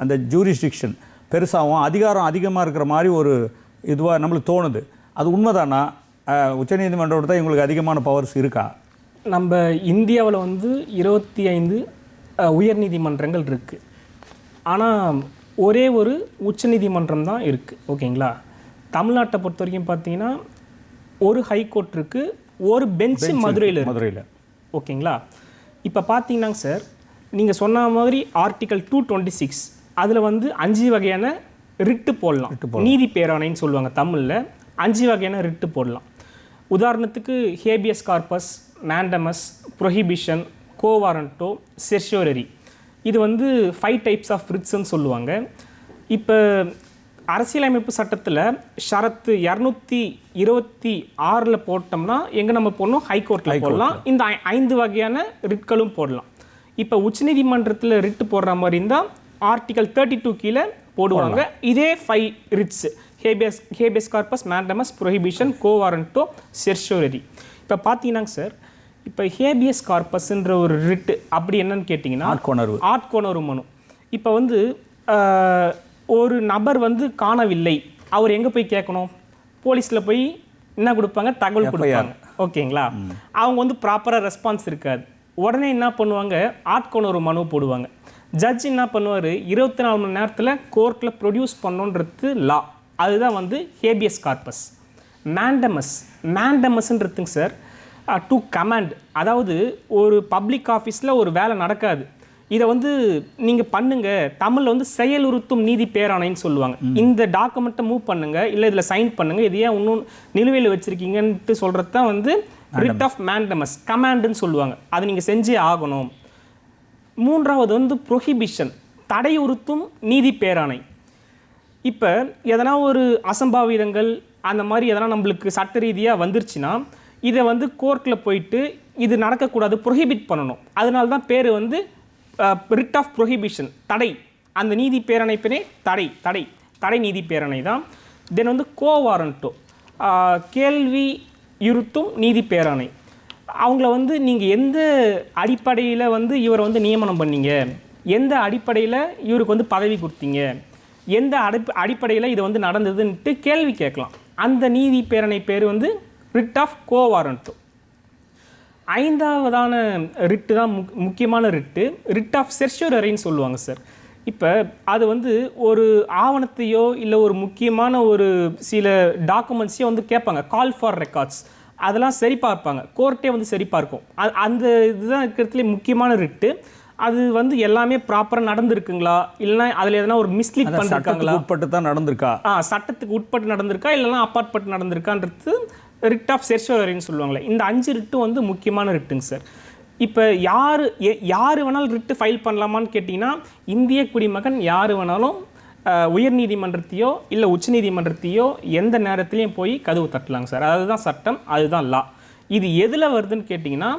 அந்த ஜூரிஸ்டிக்ஷன் பெருசாகவும் அதிகாரம் அதிகமாக இருக்கிற மாதிரி ஒரு இதுவாக நம்மளுக்கு தோணுது. அது உண்மைதானா? உச்சநீதிமன்றத்தோட தான் இவங்களுக்கு அதிகமான பவர்ஸ் இருக்கா? நம்ம இந்தியாவில் வந்து 25 உயர்நீதிமன்றங்கள் இருக்குது. ஆனால் ஒரே ஒரு உச்சநீதிமன்றம் தான் இருக்குது. ஓகேங்களா? தமிழ்நாட்டை பொறுத்த வரைக்கும் பார்த்தீங்கன்னா ஒரு ஹைகோர்ட் இருக்குது, ஒரு பெஞ்சு மதுரையில். ஓகேங்களா? இப்போ பார்த்தீங்கன்னாங்க சார், நீங்கள் சொன்ன மாதிரி ஆர்டிகல் 226 அதில் வந்து 5 வகையான ரிட்டு போடலாம். நீதி பேராணைன்னு சொல்லுவாங்க தமிழில். 5 வகையான ரிட்டு போடலாம். உதாரணத்துக்கு habeas corpus, mandamus, prohibition, quo warranto, செர்ஷோரரி. இது வந்து 5 டைப்ஸ் ஆஃப் ரிட்ஸ்ன்னு சொல்லுவாங்க. இப்போ அரசியலமைப்பு சட்டத்தில் ஷரத்து 226 போட்டோம்னா எங்கே நம்ம போடணும்? ஹைகோர்ட்டில் போடலாம். இந்த 5 வகையான ரிட்களும் போடலாம். இப்போ உச்சநீதிமன்றத்தில் ரிட்டு போடுற மாதிரி இருந்தால் ஆர்டிகல் 32 கீழே போடுவாங்க. இதே 5 writs habeas corpus, mandamus, prohibition, quo warranto, certiorari. இப்போ பார்த்தீங்கன்னாங்க சார், இப்போ ஹேபியஸ் கார்பஸ்ன்ற ஒரு ரிட்டு அப்படி என்னன்னு கேட்டிங்கன்னா ஆட்கொணர்வு மனு. இப்போ வந்து ஒரு நபர் வந்து காணவில்லை, அவர் எங்கே போய் கேட்கணும்? போலீஸில் போய் என்ன கொடுப்பாங்க? தகவல் கொடுப்பாங்க. ஓகேங்களா? அவங்க வந்து ப்ராப்பராக ரெஸ்பான்ஸ் இருக்காது. உடனே என்ன பண்ணுவாங்க? ஆட்கொணர்வு மனு போடுவாங்க. ஜட்ஜ் என்ன பண்ணுவார்? 24 மணி நேரத்தில் கோர்ட்டில் ப்ரொடியூஸ் பண்ணணுன்றது லா. அதுதான் வந்து ஹேபியஸ் கார்பஸ். மேண்டமஸ்ன்றதுங்க சார் டு கமாண்ட். அதாவது ஒரு பப்ளிக் ஆஃபீஸில் ஒரு வேலை நடக்காது, இதை வந்து நீங்கள் பண்ணுங்க, தமிழில் வந்து செயலுறுத்தும் நீதி பேராணைன்னு சொல்லுவாங்க. இந்த டாக்குமெண்ட்டை மூவ் பண்ணுங்க, இல்லை இதில் சைன் பண்ணுங்க, இது ஏன் இன்னும் நிலுவையில் வச்சுருக்கீங்கன்ட்டு சொல்கிறது தான் வந்து ரிட் ஆஃப் மேண்டமஸ், கமாண்டுன்னு சொல்லுவாங்க. அது நீங்கள் செஞ்சே ஆகணும். 3வது வந்து ப்ரொஹிபிஷன், தடையுறுத்தும் நீதி பேராணை. இப்போ எதனா ஒரு அசம்பாவிதங்கள் அந்த மாதிரி எதனா நம்மளுக்கு சட்ட ரீதியாக வந்துருச்சுன்னா இதை வந்து கோர்ட்டில் போயிட்டு இது நடக்கக்கூடாது, ப்ரொஹிபிட் பண்ணணும். அதனால தான் பேர் வந்து ரிட் ஆஃப் ப்ரொஹிபிஷன், தடை. அந்த நீதி பேரணை பேரே தடை நீதி பேரணை தான். தென் வந்து கோவாரண்டோ, கேள்வி இருத்தும் நீதி பேரணை. அவங்கள வந்து நீங்கள் எந்த அடிப்படையில் வந்து இவரை வந்து நியமனம் பண்ணீங்க, எந்த அடிப்படையில் இவருக்கு வந்து பதவி கொடுத்தீங்க, எந்த அடிப்படையில் இது வந்து நடந்ததுன்ட்டு கேள்வி கேட்கலாம். அந்த நீதி பேரணை பேர் வந்து ரிட் ஆஃப் கோவாரண்டோ. 5வதான ரிட்டு தான் முக்கியமான ரிட்டு, ரிட் ஆஃப் செர்ஷோரரின்னு சொல்லுவாங்க சார். இப்போ அது வந்து ஒரு ஆவணத்தையோ இல்லை ஒரு முக்கியமான ஒரு சில டாக்குமெண்ட்ஸையோ வந்து கேட்பாங்க, கால் ஃபார் ரெக்கார்ட்ஸ். அதெல்லாம் சரி பார்ப்பாங்க, கோர்ட்டே வந்து சரி பார்க்கும். அந்த இதுதான் இருக்கிறதுலே முக்கியமான ரிட்டு. அது வந்து எல்லாமே ப்ராப்பராக நடந்திருக்குங்களா, இல்லைனா அதில் எதனா ஒரு மிஸ்லீட் பண்ணிருக்காங்களா, உட்பட்டு தான் நடந்திருக்கா, சட்டத்துக்கு உட்பட்டு நடந்திருக்கா, இல்லைனா அப்பாற்பட்டு நடந்திருக்கான்றது ரிட் ஆஃப் செர்ஷோரரின்னு சொல்லுவாங்களே. இந்த 5 ரிட்டும் வந்து முக்கியமான ரிட்டுங்க சார். இப்போ யார் வேணாலும் ரிட்டு ஃபைல் பண்ணலாமான்னு கேட்டிங்கன்னா இந்திய குடிமகன் யார் வேணாலும் உயர்நீதிமன்றத்தையோ இல்லை உச்சநீதிமன்றத்தையோ எந்த நேரத்துலையும் போய் கதவு தட்டலாங்க சார். அதுதான் சட்டம், அதுதான் லா. இது எதில் வருதுன்னு கேட்டிங்கன்னா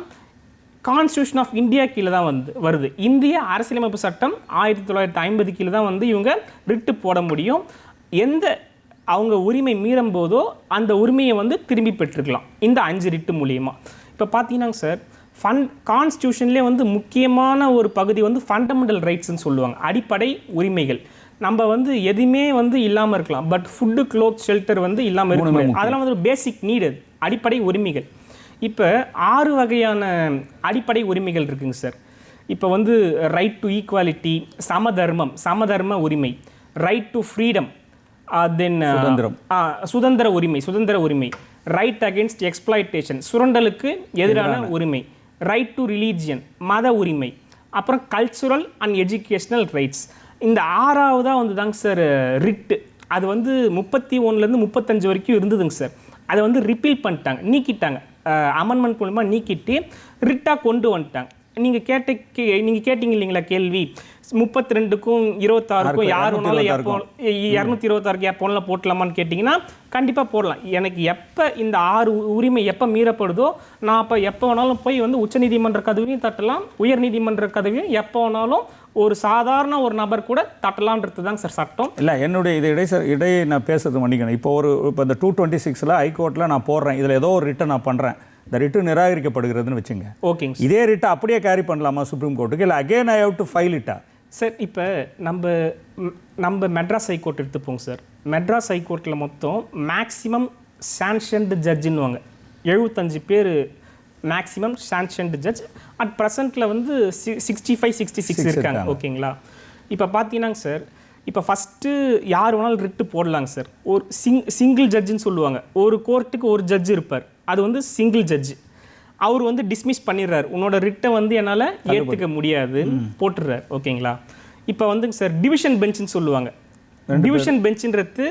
கான்ஸ்டியூஷன் ஆஃப் இந்தியா கீழே தான் வருது. இந்திய அரசியலமைப்பு சட்டம் 1950 கீழே தான் வந்து இவங்க ரிட்டு போட முடியும். எந்த அவங்க உரிமை மீறும் போதோ அந்த உரிமையை வந்து திரும்பி பெற்றுக்கலாம் இந்த 5 ரிட்டு மூலியமாக. இப்போ பார்த்தீங்கன்னாங்க சார், கான்ஸ்டியூஷன்லேயே வந்து முக்கியமான ஒரு பகுதி வந்து ஃபண்டமெண்டல் ரைட்ஸ்ன்னு சொல்லுவாங்க, அடிப்படை உரிமைகள். நம்ம வந்து எதுவுமே வந்து இல்லாமல் இருக்கலாம், பட் ஃபுட்டு, க்ளோத், ஷெல்டர் வந்து இல்லாமல் இருக்க, அதெல்லாம் வந்து பேசிக் நீடு, அடிப்படை உரிமைகள். இப்போ 6 வகையான அடிப்படை உரிமைகள் இருக்குங்க சார். இப்போ வந்து ரைட் டு ஈக்குவாலிட்டி, சமதர்ம உரிமை, ரைட் டு ஃப்ரீடம், தென் சுதந்திர உரிமை, ரைட் அகெயின்ஸ்ட் எக்ஸ்ப்ளாய்டேஷன், சுரண்டலுக்கு எதிரான உரிமை, ரைட் டு ரிலீஜியன், மத உரிமை, அப்புறம் கல்ச்சுரல் அண்ட் எஜுகேஷ்னல் ரைட்ஸ். இந்த 6வதாக வந்து தாங்க சார் ரிட்டு. அது வந்து 31லேருந்து 35 வரைக்கும் இருந்ததுங்க சார். அதை வந்து ரிப்பீல் பண்ணிட்டாங்க, நீக்கிட்டாங்க. அமெண்ட்மெண்ட் மூலமா நீக்கிட்டு ரிட்டாக கொண்டு வந்துட்டாங்க. நீங்கள் கேட்டீங்க இல்லைங்களா கேள்வி, 32க்கும் 26க்கும் யார் வேணாலும் எப்போ 226க்கு எப்போ வேணாலும் போட்டலாமான்னு கேட்டிங்கன்னா கண்டிப்பாக போடலாம். எனக்கு எப்போ இந்த 6 உரிமை எப்போ மீறப்படுதோ நான் அப்போ எப்போ வேணாலும் போய் வந்து உச்சநீதிமன்ற கதவையும் தட்டலாம், உயர்நீதிமன்ற கதவையும் எப்போ வேணாலும் ஒரு சாதாரண ஒரு நபர் கூட தட்டலான்றது தாங்க சார் சட்டம். இல்லை, என்னுடைய இது இடையே நான் பேசுறது மன்னிக்கணும். இப்போ இந்த 226 ஹைகோர்ட்டில் நான் போடுறேன், இதில் ஏதோ ஒரு ரிட்டை நான் பண்ணுறேன், இந்த ரிட்டு நிராகரிக்கப்படுகிறதுன்னு வச்சுங்க. ஓகேங்க. இதே ரிட்டை அப்படியே கேரி பண்ணலாமா சுப்ரீம் கோர்ட்டுக்கு, இல்லை again I have to file இட்டா? சார் இப்போ நம்ம மெட்ராஸ் ஹைகோர்ட் எடுத்துப்போங்க சார். மெட்ராஸ் ஹைகோர்ட்டில் மொத்தம் மேக்ஸிமம் சாங்ஷன்டு ஜட்ஜுன்னுவாங்க 75 பேர் மேக்ஸிமம் சாங்ஷன்டு ஜட்ஜ். அட் ப்ரெசண்ட்டில் வந்து 65-66 இருக்காங்க. ஓகேங்களா? இப்போ பார்த்தீங்கன்னாங்க சார், இப்போ ஃபஸ்ட்டு யார் வேணாலும் ரிட்டு போடலாங்க சார். ஒரு சிங்கிள் ஜட்ஜுன்னு சொல்லுவாங்க. ஒரு கோர்ட்டுக்கு ஒரு ஜட்ஜ் இருப்பார், அது வந்து சிங்கிள் ஜட்ஜு. அவர் வந்து டிஸ்மிஸ் பண்ணிடுறாரு, உன்னோட ரிட்டை வந்து என்னால் ஏற்றுக்க முடியாது போட்டுடுறாரு. ஓகேங்களா? இப்போ வந்துங்க சார் டிவிஷன் பெஞ்சுன்னு சொல்லுவாங்க. டிவிஷன் பெஞ்சுன்றது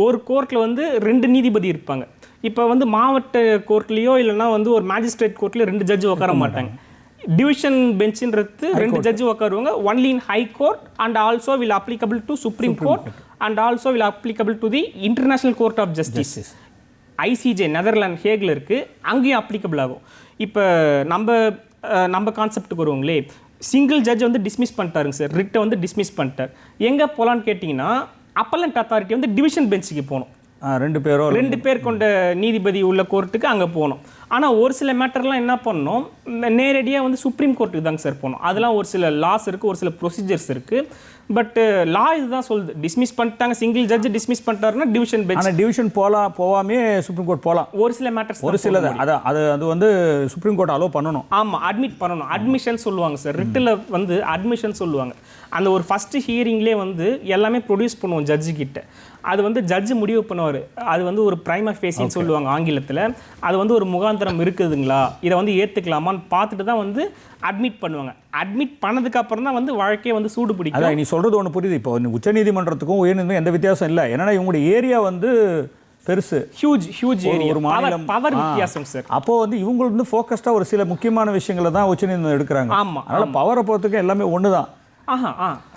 ஒரு கோர்ட்டில் வந்து 2 நீதிபதி இருப்பாங்க. இப்போ வந்து மாவட்ட கோர்ட்லேயோ இல்லைனா வந்து ஒரு மேஜிஸ்ட்ரேட் கோர்ட்லேயோ 2 ஜட்ஜு உட்கார மாட்டாங்க. டிவிஷன் பெஞ்சுன்றது 2 ஜட்ஜு உட்காருவாங்க. Only in high court and also will applicable to supreme court and also will applicable to the international court of justice. ICJ Netherlands ஹேகில் இருக்குது, அங்கேயும் அப்ளிகபிள் ஆகும். இப்போ நம்ம கான்செப்டுக்கு வருவோங்களே, சிங்கிள் ஜட்ஜ் வந்து டிஸ்மிஸ் பண்ணிட்டாருங்க சார், ரிட்டை வந்து டிஸ்மிஸ் பண்ணிட்டார். எங்கே போகலான்னு கேட்டிங்கன்னா அப்பலண்ட் அத்தாரிட்டி வந்து டிவிஷன் பெஞ்சுக்கு போகணும். 2 பேர் கொண்ட நீதிபதி உள்ள கோர்ட்டுக்கு அங்கே போகணும். ஆனால் ஒரு சில மேட்டர்லாம் என்ன பண்ணணும், நேரடியாக வந்து சுப்ரீம் கோர்ட்டுக்கு தாங்க சார் போகணும். அதெல்லாம் ஒரு சில லாஸ் இருக்குது, ஒரு சில ப்ரொசீஜர்ஸ் இருக்குது. பட் லா இதுதான் சொல்லுது, டிஸ்மிஸ் பண்ணிட்டாங்க, சிங்கிள் ஜட்ஜ் டிஸ்மிஸ் பண்ணிட்டாருன்னா டிவிஷன் பெஞ்ச். ஆனால் டிவிஷன் போகாமே சுப்ரீம் கோர்ட் போகலாம். ஒரு சில மேட்டர்ஸ், ஒரு சிலது அது வந்து சுப்ரீம் கோர்ட் அலோவ் பண்ணணும். ஆமாம், அட்மிட் பண்ணணும். அட்மிஷன் சொல்லுவாங்க சார், ரிட்டில் வந்து அட்மிஷன் சொல்லுவாங்க. அந்த ஒரு ஃபஸ்ட்டு ஹியரிங்லேயே வந்து எல்லாமே ப்ரொடியூஸ் பண்ணுவோம் ஜட்ஜு கிட்ட. அது வந்து ஜட்ஜு முடிவு பண்ணுவார். அது வந்து ஒரு பிரைமா ஃபேஸின்னு சொல்லுவாங்க ஆங்கிலத்தில். அது வந்து ஒரு முகாந்திரம் இருக்குதுங்களா, இதை வந்து ஏற்றுக்கலாமான்னு பார்த்துட்டு தான் வந்து அட்மிட் பண்ணுவாங்க. அட்மிட் பண்ணதுக்கு அப்புறம் தான் வந்து வழக்கே வந்து சூடு பிடிக்கும். அதான் நீ சொல்கிறது ஒன்று புரியுது. இப்போ உச்சநீதிமன்றத்துக்கும் உயர்நீதிமன்றம் எந்த வித்தியாசம் இல்லை. ஏன்னா இவங்களுடைய ஏரியா வந்து பெருசு, ஹியூஜ் ஏரியா, ஒரு மாநிலம், பவர் வித்தியாசம் சார். அப்போ வந்து இவங்க வந்து ஃபோக்கஸ்டாக ஒரு சில முக்கியமான விஷயங்களை தான் உச்சநீதிமன்றம் எடுக்கிறாங்க. ஆமாம், அதனால் பவரை பொறுத்துக்கு எல்லாமே ஒன்று தான்.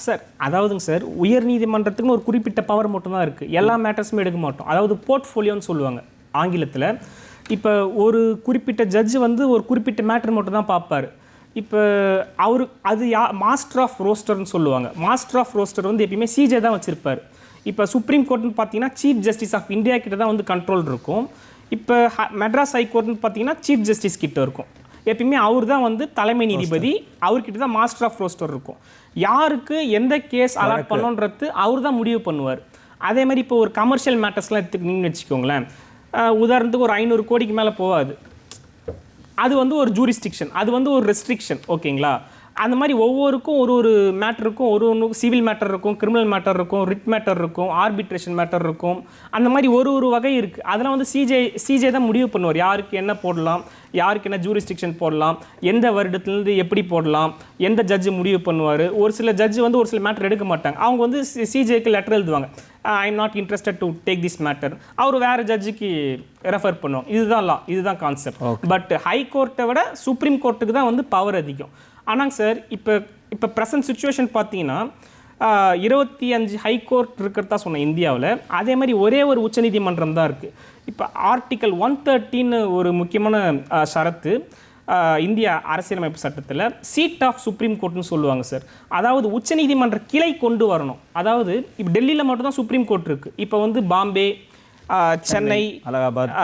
சார், அதாவதுங்க சார், உயர் நீதிமன்றத்துக்குன்னு ஒரு குறிப்பிட்ட பவர் மட்டும்தான் இருக்குது, எல்லா மேட்டர்ஸுமே எடுக்க மாட்டோம். அதாவது போர்ட்ஃபோலியோன்னு சொல்லுவாங்க ஆங்கிலத்தில். இப்போ ஒரு குறிப்பிட்ட ஜட்ஜு வந்து ஒரு குறிப்பிட்ட மேட்டர் மட்டும் தான் பார்ப்பார். இப்போ அது மாஸ்டர் ஆஃப் ரோஸ்டர்னு சொல்லுவாங்க. மாஸ்டர் ஆஃப் ரோஸ்டர் வந்து எப்பயுமே சிஜே தான் வச்சுருப்பார். இப்போ சுப்ரீம் கோர்ட்னு பார்த்தீங்கன்னா சீஃப் ஜஸ்டிஸ் ஆஃப் இந்தியா கிட்ட தான் வந்து கண்ட்ரோல் இருக்கும். இப்போ மெட்ராஸ் ஹைகோர்ட்னு பார்த்தீங்கன்னா சீஃப் ஜஸ்டிஸ் கிட்ட இருக்கும். எப்பயுமே அவர் தான் வந்து தலைமை நீதிபதி, அவர்கிட்ட தான் மாஸ்டர் ஆஃப் ரோஸ்டர் இருக்கும். யாருக்கு எந்த கேஸ் அலாட் பண்ணணுன்றது அவர் தான் முடிவு பண்ணுவார். அதே மாதிரி இப்போ ஒரு கமர்ஷியல் மேட்டர்ஸ்லாம் எடுத்துக்கிங்கன்னு வச்சுக்கோங்களேன், உதாரணத்துக்கு ஒரு 500 கோடிக்கு மேலே போகாது, அது வந்து ஒரு ஜூரிஸ்டிக்ஷன், அது வந்து ஒரு ரெஸ்ட்ரிக்ஷன். ஓகேங்களா? அந்த மாதிரி ஒவ்வொருக்கும் ஒரு மேட்டருக்கும் ஒன்று சிவில் மேட்டர் இருக்கும், கிரிமினல் மேட்டர் இருக்கும், ரிட் மேட்டர் இருக்கும், ஆர்பிட்ரேஷன் மேட்டர் இருக்கும். அந்த மாதிரி ஒரு வகை இருக்குது. அதெல்லாம் வந்து சிஜே தான் முடிவு பண்ணுவார், யாருக்கு என்ன போடலாம், யாருக்கு என்ன ஜூரிஸ்டிக்ஷன் போடலாம், எந்த வருடத்துலேருந்து எப்படி போடலாம், எந்த ஜட்ஜு முடிவு பண்ணுவார். ஒரு சில ஜட்ஜு வந்து ஒரு சில மேட்டர் எடுக்க மாட்டாங்க, அவங்க வந்து சிஜேக்கு லெட்டர் எழுதுவாங்க, I am not interested to take this matter, அவர் வேறு ஜட்ஜுக்கு ரெஃபர் பண்ணுவோம். இதுதான் லா, இதுதான் கான்செப்ட். பட் ஹை கோர்ட்டை விட சுப்ரீம் கோர்ட்டுக்கு தான் வந்து பவர் அதிகம். ஆனாங்க சார், இப்போ ப்ரெசன்ட் சுச்சுவேஷன் பார்த்தீங்கன்னா 25 ஹைகோர்ட் இருக்கிறதா சொன்னேன் இந்தியாவில். அதே மாதிரி ஒரே ஒரு உச்சநீதிமன்றம் தான் இருக்குது. இப்போ ஆர்டிக்கல் 113 ஒரு முக்கியமான ஷரத்து இந்திய அரசியலமைப்பு சட்டத்தில், சீட் ஆஃப் சுப்ரீம் கோர்ட்னு சொல்லுவாங்க சார். அதாவது உச்சநீதிமன்ற கிளை கொண்டு வரணும். அதாவது இப்போ டெல்லியில் மட்டும்தான் சுப்ரீம் கோர்ட் இருக்குது. இப்போ வந்து பாம்பே, சென்னை, அலகாபாத்,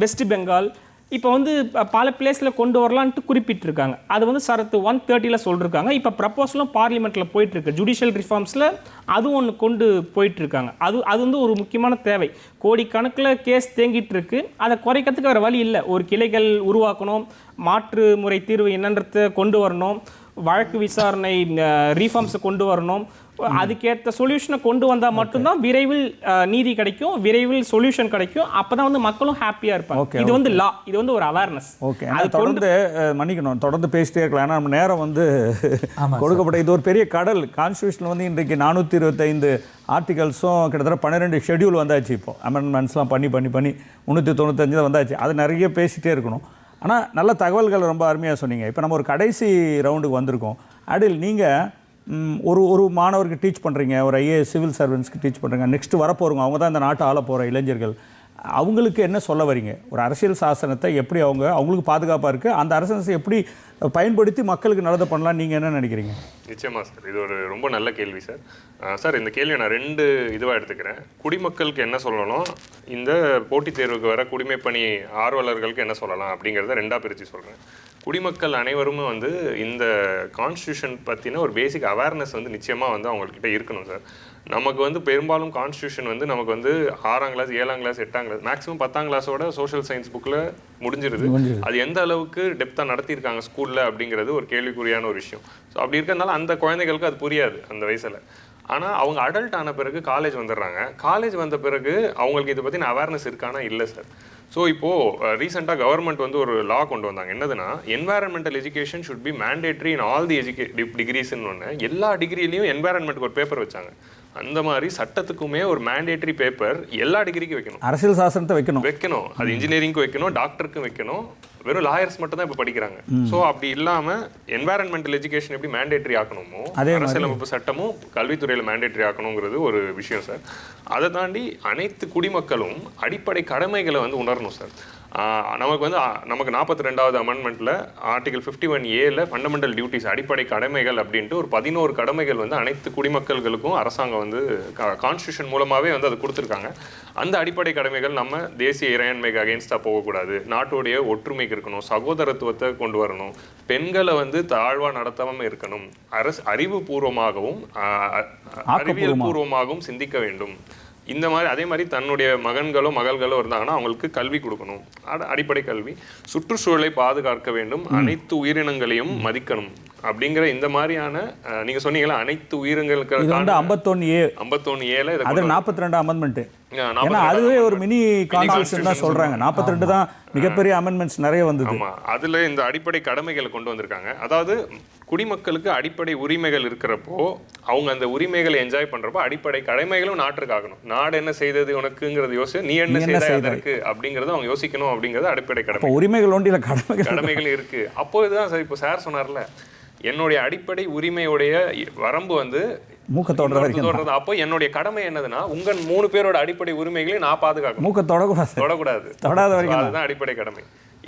வெஸ்ட் பெங்கால், இப்போ வந்து பல பிளேஸில் கொண்டு வரலான்ட்டு குறிப்பிட்டிருக்காங்க. அது வந்து சரத்து 130 சொல்லியிருக்காங்க. இப்போ ப்ரப்போசலும் பார்லிமெண்ட்டில் போயிட்டுருக்கு, ஜுடிஷியல் ரிஃபார்ம்ஸில் அதுவும் ஒன்று கொண்டு போயிட்டுருக்காங்க. அது வந்து ஒரு முக்கியமான தேவை. கோடிக்கணக்கில் கேஸ் தேங்கிட்டு இருக்கு, அதை குறைக்கிறதுக்கு வேறு வழி இல்லை. ஒரு கிளைகள் உருவாக்கணும், மாற்று முறை தீர்வு என்னன்றதை கொண்டு வரணும், வழக்கு விசாரணை ரீஃபார்ம்ஸை கொண்டு வரணும், அதுக்கேற்ற சொல்யூஷனை கொண்டு வந்தால் மட்டும்தான் விரைவில் நீதி கிடைக்கும், விரைவில் சொல்யூஷன் கிடைக்கும். அப்போ தான் வந்து மக்களும் ஹாப்பியாக இருப்பாங்க. இது வந்து லா, இது வந்து ஒரு அவேர்னஸ். ஓகே, அது தொடர்ந்து மன்னிக்கணும், தொடர்ந்து பேசிட்டே இருக்கலாம். ஏன்னா நம்ம நேரம் வந்து கொடுக்கப்பட்ட இது ஒரு பெரிய கடல். கான்ஸ்டியூஷனில் வந்து இன்றைக்கு 425 ஆர்டிகல்ஸும் கிட்டத்தட்ட 12 ஷெட்யூல் வந்தாச்சு. இப்போ அமெண்ட்மெண்ட்ஸ்லாம் பண்ணி 395 வந்தாச்சு. அது நிறைய பேசிகிட்டே இருக்கணும். ஆனால் நல்ல தகவல்கள் ரொம்ப அருமையாக சொன்னீங்க. இப்போ நம்ம ஒரு கடைசி ரவுண்டுக்கு வந்திருக்கோம். அடில் நீங்கள் ஒரு மாணவருக்கு டீச் பண்ணுறீங்க, ஒரு ஐஏஎஸ் சிவில் சர்வன்ஸ்க்கு டீச் பண்ணுறீங்க, நெக்ஸ்ட்டு வரப்போகிறவங்க அவங்க தான் இந்த நாட்டை ஆள போகிற இளைஞர்கள். அவங்களுக்கு என்ன சொல்ல வரீங்க? ஒரு அரசியல் சாசனத்தை எப்படி அவங்களுக்கு பாதுகாப்பாக இருக்குது, அந்த அரசியல் எப்படி பயன்படுத்தி மக்களுக்கு நல்லது பண்ணலாம், நீங்கள் என்ன நினைக்கிறீங்க? நிச்சயமாக சார், இது ஒரு ரொம்ப நல்ல கேள்வி சார். சார், இந்த கேள்வியை நான் 2 இதுவாக எடுத்துக்கிறேன். குடிமக்களுக்கு என்ன சொல்லணும், இந்த போட்டித் தேர்வுக்கு வர குடிமைப்பணி ஆர்வலர்களுக்கு என்ன சொல்லலாம் அப்படிங்கிறத 2ஆக பிரித்து சொல்கிறேன். குடிமக்கள் அனைவரும் வந்து இந்த கான்ஸ்டியூஷன் பற்றின ஒரு பேசிக் அவேர்னஸ் வந்து நிச்சயமாக வந்து அவங்கக்கிட்ட இருக்கணும் சார். நமக்கு வந்து பெரும்பாலும் கான்ஸ்டியூஷன் வந்து நமக்கு வந்து 6ஆம் கிளாஸ் 7ஆம் கிளாஸ் 8ஆம் கிளாஸ் மேக்ஸிமம் 10ஆம் கிளாஸோட சோஷியல் சயின்ஸ் புக்கில் முடிஞ்சிருது. அது எந்த அளவுக்கு டெப்த்தாக நடத்தியிருக்காங்க ஸ்கூலில் அப்படிங்கிறது ஒரு கேள்விக்குறியான ஒரு விஷயம். ஸோ அப்படி இருக்கிறதுனால அந்த குழந்தைகளுக்கு அது புரியாது அந்த வயசில். ஆனால் அவங்க அடல்ட் ஆன பிறகு காலேஜ் வந்துடுறாங்க. காலேஜ் வந்த பிறகு அவங்களுக்கு இதை பற்றின அவேர்னஸ் இருக்கானா? இல்லை சார். ஸோ இப்போது ரீசெண்டாக கவர்மெண்ட் வந்து ஒரு லா கொண்டு வந்தாங்க. என்னதுன்னா, environmental education should be mandatory in all the டிகிரிஸ்ன்னு ஒன்று. எல்லா டிகிரிலையும் என்வாரன்மெண்ட்டுக்கு ஒரு பேப்பர் வச்சாங்க. அந்த மாதிரி சட்டத்துக்குமே ஒரு மேண்டேட்ரி பேப்பர் எல்லா டிகிரிக்கும் வைக்கணும். அரசியல் சாசனத்தை வைக்கணும். அது இன்ஜினியரிங்க்கும் வைக்கணும், டாக்டருக்கும் வைக்கணும். வெறும் லாயர்ஸ் மட்டும் தான் இப்போ படிக்கிறாங்க. ஸோ அப்படி இல்லாமல் என்வாரன்மெண்டல் எஜுகேஷன் எப்படி மேண்டேட்ரி ஆக்கணுமோ, அரசியலமைப்பு சட்டமும் கல்வித்துறையில் மேண்டேட்ரி ஆக்கணுங்கிறது ஒரு விஷயம் சார். அதை தாண்டி அனைத்து குடிமக்களும் அடிப்படை கடமைகளை வந்து உணரணும் சார். நமக்கு 42வது அமெண்ட்மெண்ட்டில் ஆர்டிகல் 51A ஃபண்டமெண்டல் டியூட்டிஸ் அடிப்படை கடமைகள் அப்படின்ட்டு ஒரு 11 கடமைகள் வந்து அனைத்து குடிமக்களுக்கும் அரசாங்கம் வந்து கான்ஸ்டியூஷன் மூலமாகவே வந்து அது கொடுத்துருக்காங்க. அந்த அடிப்படை கடமைகள் நம்ம தேசிய இறையாண்மைக்கு அகெயின்ஸ்டாக போகக்கூடாது, நாட்டுடைய ஒற்றுமைக்கு இருக்கணும், சகோதரத்துவத்தை கொண்டு வரணும், பெண்களை வந்து தாழ்வாக நடத்தாமல் இருக்கணும், அறிவுபூர்வமாகவும் அறிவியல் பூர்வமாகவும் சிந்திக்க வேண்டும். இந்த மாதிரி அதே மாதிரி தன்னுடைய மகன்களோ மகள்களோ இருந்தாங்கன்னா அவங்களுக்கு கல்வி கொடுக்கணும், அடிப்படை கல்வி, சுற்றுச்சூழலை பாதுகாக்க வேண்டும், அனைத்து உயிரினங்களையும் மதிக்கணும் அப்படிங்கிற இந்த மாதிரியான நீங்க சொன்னீங்களா அனைத்து உயிரினங்களுக்கு 51A அது 42 அமெண்ட்மெண்ட். ஏன்னா அதுவே ஒரு மினி கான்ஸ்டியூஷன் தான் சொல்றாங்க. 42 தான் மிகப்பெரிய அமெண்ட்மெண்ட்ஸ் நிறைய வந்தது. ஆமா, அதுல இந்த அடிப்படை கடமைகளை கொண்டு வந்திருக்காங்க. அதாவது குடிமக்களுக்கு அடிப்படை உரிமைகள் இருக்கிறப்போ அவங்க அந்த உரிமைகளை என்ஜாய் பண்றப்போ அடிப்படை கடமைகளும் நாட்டுக்கு ஆகணும். நாடு என்ன செய்தது உனக்குங்கிறது யோசி, நீ என்ன செய்ததற்கு அப்படிங்கறத அவங்க யோசிக்கணும் அப்படிங்கிறது அடிப்படை கடமை. உரிமைகள் ஒன்றில கடமைகள் இருக்கு. அப்போ இதுதான் சார், இப்போ சார் சொன்னார்ல, என்னுடைய அடிப்படை உரிமையுடைய வரம்பு வந்து மூக்க தொடர்றது. அப்போ என்னுடைய கடமை என்னதுன்னா உங்க 3 பேரோட அடிப்படை உரிமைகளை நான் பாதுகாக்கணும். மூக்க தொடக்கூடாது. அதுதான் அடிப்படை கடமை.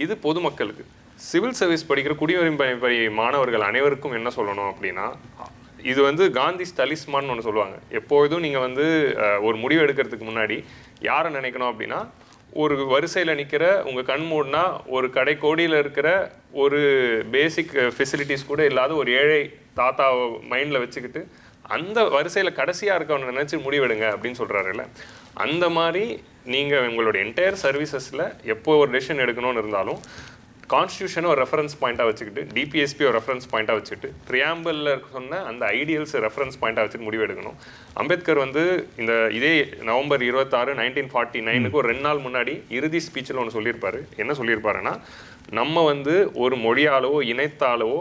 இது பொதுமக்களுக்கு. சிவில் சர்வீஸ் படிக்கிற குடியுரிமை மாணவர்கள் அனைவருக்கும் என்ன சொல்லணும் அப்படின்னா, இது வந்து காந்தி தலிஸ்மான்னு ஒன்று சொல்லுவாங்க. எப்போதும் நீங்கள் வந்து ஒரு முடிவு எடுக்கிறதுக்கு முன்னாடி யாரை நினைக்கணும் அப்படின்னா, ஒரு வரிசையில் நிற்கிற உங்கள் கண் மூடினா ஒரு கடை கோடியில் இருக்கிற ஒரு பேசிக் ஃபெசிலிட்டிஸ் கூட இல்லாத ஒரு ஏழை தாத்தா மைண்டில் வச்சுக்கிட்டு அந்த வரிசையில் கடைசியாக இருக்கவனை நினச்சி முடிவெடுங்க அப்படின்னு சொல்கிறாருல்ல. அந்த மாதிரி நீங்கள் உங்களுடைய என்டையர் சர்வீசஸில் எப்போ ஒரு டெசிஷன் எடுக்கணும்னு இருந்தாலும் கான்ஸ்டியூஷனை ஒரு ரெஃபரன்ஸ் பாயிண்ட்டாக வச்சுக்கிட்டு, டிபிஎஸ்பி ஒரு ரெஃபரன்ஸ் பாயிண்ட்டாக வச்சுக்கிட்டு, ப்ரியாம்பிளில் சொன்ன அந்த ஐடியல்ஸ் ரெஃபரன்ஸ் பாயிண்ட்டாக வச்சுட்டு முடிவு எடுக்கணும். அம்பேத்கர் வந்து இதே நவம்பர் 26, 1949 ஒரு 2 நாள் முன்னாடி இறுதி ஸ்பீச்சில் ஒன்று சொல்லியிருப்பாரு. என்ன சொல்லியிருப்பாருன்னா, நம்ம வந்து ஒரு மொழியாலோ இனத்தாலோ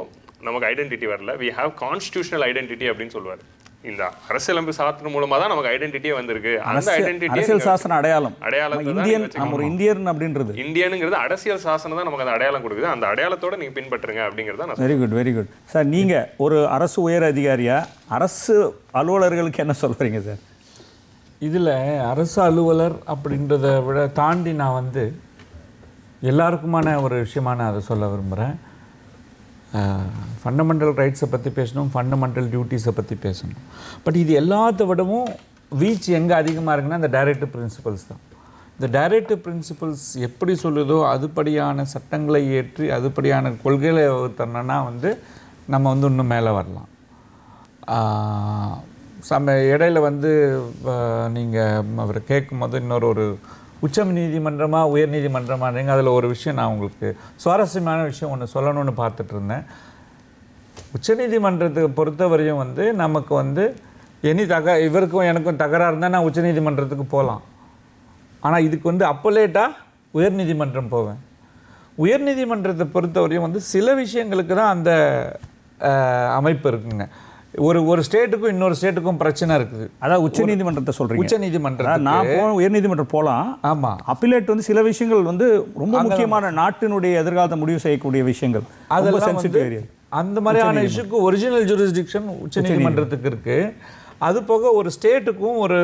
நமக்கு ஐடென்டிட்டி வரல, வி ஹாவ் கான்ஸ்டியூஷனல் ஐடென்டிட்டி அப்படின்னு சொல்லுவார். இந்த அரசியலமைப்பு சாசனம் மூலமா தான் நமக்கு ஐடென்டிட்டியே வந்திருக்கு. அந்த ஐடென்டிட்டி அரசியல் சாசன அடையாளத்தை இந்தியன் அப்படின்றது இந்தியனுங்கிறது அரசியல் சாசனம் தான் நமக்கு அந்த அடையாளம் கொடுக்குது. அந்த அடையாளத்தோட நீங்க பின்பற்றுங்க அப்படிங்கிறத. Very good sir. நீங்க ஒரு அரசு உயர் அதிகாரியா அரசு அலுவலர்களுக்கு என்ன சொல்றீங்க சார்? இதில் அரசு அலுவலர் அப்படின்றத விட தாண்டி நான் வந்து எல்லாருக்குமான ஒரு விஷயமா நான் அதை சொல்ல விரும்புகிறேன். ஃபண்டமெண்டல் ரைட்ஸை பற்றி பேசணும், ஃபண்டமெண்டல் டியூட்டிஸை பற்றி பேசணும். பட் இது எல்லாத்த விடவும் வீச் எங்கே அதிகமாக இருக்குன்னா இந்த டைரக்டிவ் பிரின்சிபல்ஸ் தான். இந்த டைரக்டிவ் பிரின்சிபல்ஸ் எப்படி சொல்லுதோ அதுபடியான சட்டங்களை ஏற்றி அதுபடியான கொள்கைகளை வகுத்தோம்னா வந்து நம்ம வந்து இன்னும் மேலே வரலாம். இடையில வந்து நீங்கள் அவர் கேட்கும் போது இன்னொரு உச்ச நீதிமன்றமாக உயர் நீதிமன்றமானீங்க, அதில் ஒரு விஷயம் நான் உங்களுக்கு சுவாரஸ்யமான விஷயம் ஒன்று சொல்லணும்னு பார்த்துட்டு இருந்தேன். உச்சநீதிமன்றத்தை பொறுத்தவரையும் வந்து நமக்கு வந்து இவருக்கும் எனக்கும் தகராறு இருந்தால் நான் உச்சநீதிமன்றத்துக்கு போகலாம். ஆனால் இதுக்கு வந்து அப்போலேட்டாக உயர்நீதிமன்றம் போவேன். உயர்நீதிமன்றத்தை பொறுத்தவரையும் வந்து சில விஷயங்களுக்கு தான் அந்த அமைப்பு இருக்குங்க. ஒரு ஸ்டேட்டுக்கும் இன்னொரு ஸ்டேட்டுக்கும் பிரச்சனை இருக்குது. அதாவது உச்சநீதிமன்றத்தை சொல்கிறீங்க. உச்சநீதிமன்றம் நான் உயர்நீதிமன்றம் போகலாம். ஆமாம். அப்பீலேட் வந்து சில விஷயங்கள் வந்து ரொம்ப முக்கியமான நாட்டினுடைய எதிர்காலத்தை முடிவு செய்யக்கூடிய விஷயங்கள், அதெல்லாம் சென்சிட்டிவ் ஏரியா. அந்த மாதிரியான இஷ்யூக்கு ஒரிஜினல் ஜூரிஸ்டிக்ஷன் உச்சநீதிமன்றத்துக்கு இருக்குது. அது போக ஒரு ஸ்டேட்டுக்கும் ஒரு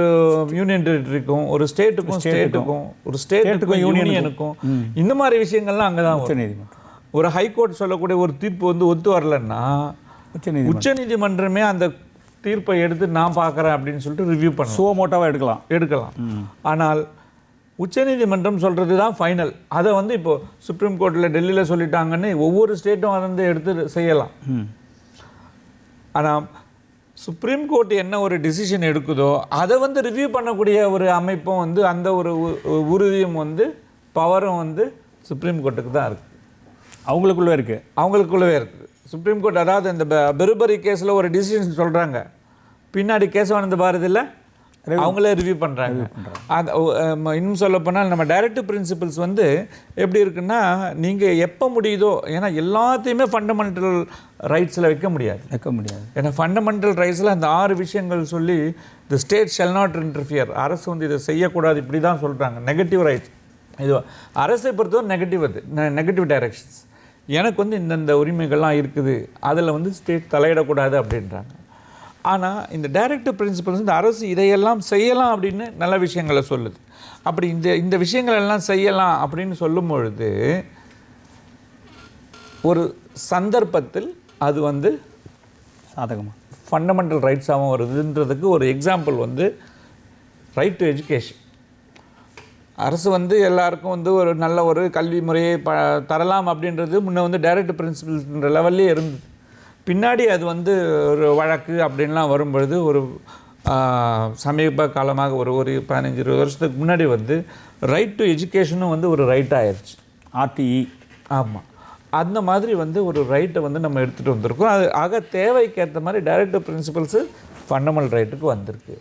யூனியன் டெரிட்டரிக்கும், ஒரு ஸ்டேட்டுக்கும் ஒரு ஸ்டேட்டுக்கும் யூனியனுக்கும் இந்த மாதிரி விஷயங்கள்லாம் அங்கே தான் உச்சநீதிமன்றம். ஒரு ஹைகோர்ட் சொல்லக்கூடிய ஒரு தீர்ப்பு வந்து ஒத்து வரலன்னா உச்சநீதிமன்றமே அந்த தீர்ப்பை எடுத்து நான் பார்க்குறேன் அப்படின்னு சொல்லிட்டு ரிவ்யூ பண்ணலாம், சுவமோட்டாவாக எடுக்கலாம். ஆனால் உச்சநீதிமன்றம் சொல்கிறது தான் ஃபைனல். அதை வந்து இப்போது சுப்ரீம் கோர்ட்டில் டெல்லியில் சொல்லிட்டாங்கன்னு ஒவ்வொரு ஸ்டேட்டும் அதை வந்து எடுத்து செய்யலாம். ஆனால் சுப்ரீம் கோர்ட் என்ன ஒரு டிசிஷன் எடுக்குதோ அதை வந்து ரிவ்யூ பண்ணக்கூடிய ஒரு அமைப்பும் வந்து அந்த ஒரு உறுதியும் வந்து பவரும் வந்து சுப்ரீம் கோர்ட்டுக்கு தான் இருக்குது. அவங்களுக்குள்ளே இருக்குது. சுப்ரீம் கோர்ட் அதாவது இந்த பெருபரி கேஸில் ஒரு டிசிஷன் சொல்கிறாங்க, பின்னாடி கேஸ் வந்து பாரதில்லை அவங்களே ரிவ்யூ பண்ணுறாங்க. இன்னும் சொல்லப்போனால் நம்ம டைரக்டிவ் பிரின்சிபல்ஸ் வந்து எப்படி இருக்குன்னா, நீங்கள் எப்போ முடியுதோ, ஏன்னா எல்லாத்தையுமே ஃபண்டமெண்டல் ரைட்ஸில் வைக்க முடியாது. ஏன்னா ஃபண்டமெண்டல் ரைட்ஸில் அந்த 6 விஷயங்கள் சொல்லி the state shell not interfere, அரசு வந்து இதை செய்யக்கூடாது இப்படி தான் சொல்கிறாங்க. நெகட்டிவ் ரைட்ஸ் இது அரசை பொறுத்தவரை நெகட்டிவ் டைரக்ஷன்ஸ். எனக்கு வந்து இந்தந்த உரிமைகள்லாம் இருக்குது, அதில் வந்து ஸ்டேட் தலையிடக்கூடாது அப்படின்றாங்க. ஆனால் இந்த டைரக்டிவ் பிரின்சிபல்ஸ் இந்த அரசு இதையெல்லாம் செய்யலாம் அப்படின்னு நல்ல விஷயங்களை சொல்லுது. அப்படி இந்த விஷயங்கள் எல்லாம் செய்யலாம் அப்படின்னு சொல்லும் பொழுது ஒரு சந்தர்ப்பத்தில் அது வந்து சாதகமாக ஃபண்டமெண்டல் ரைட்ஸாகவும் வருதுன்றதுக்கு ஒரு எக்ஸாம்பிள் வந்து ரைட் டு எஜுகேஷன். அரசு வந்து எல்லாருக்கும் வந்து ஒரு நல்ல ஒரு கல்வி முறையை தரலாம் அப்படின்றது முன்ன வந்து டைரக்ட் பிரின்சிபல்ஸ்ன்ற லெவல்லே இருந்தது. பின்னாடி அது வந்து ஒரு வழக்கு அப்படின்லாம் வரும்பொழுது ஒரு சமீப காலமாக ஒரு 15-20 வருஷத்துக்கு முன்னாடி வந்து ரைட் டு எஜுகேஷனும் வந்து ஒரு ரைட் ஆயிடுச்சு, ஆர்டிஇ. ஆமாம், அந்த மாதிரி வந்து ஒரு ரைட்டை வந்து நம்ம எடுத்துகிட்டு வந்திருக்கோம். அது ஆக தேவைக்கேற்ற மாதிரி டைரக்டிவ் பிரின்சிபல்ஸு ஃபண்டமெண்டல் ரைட்டுக்கு வந்திருக்கு.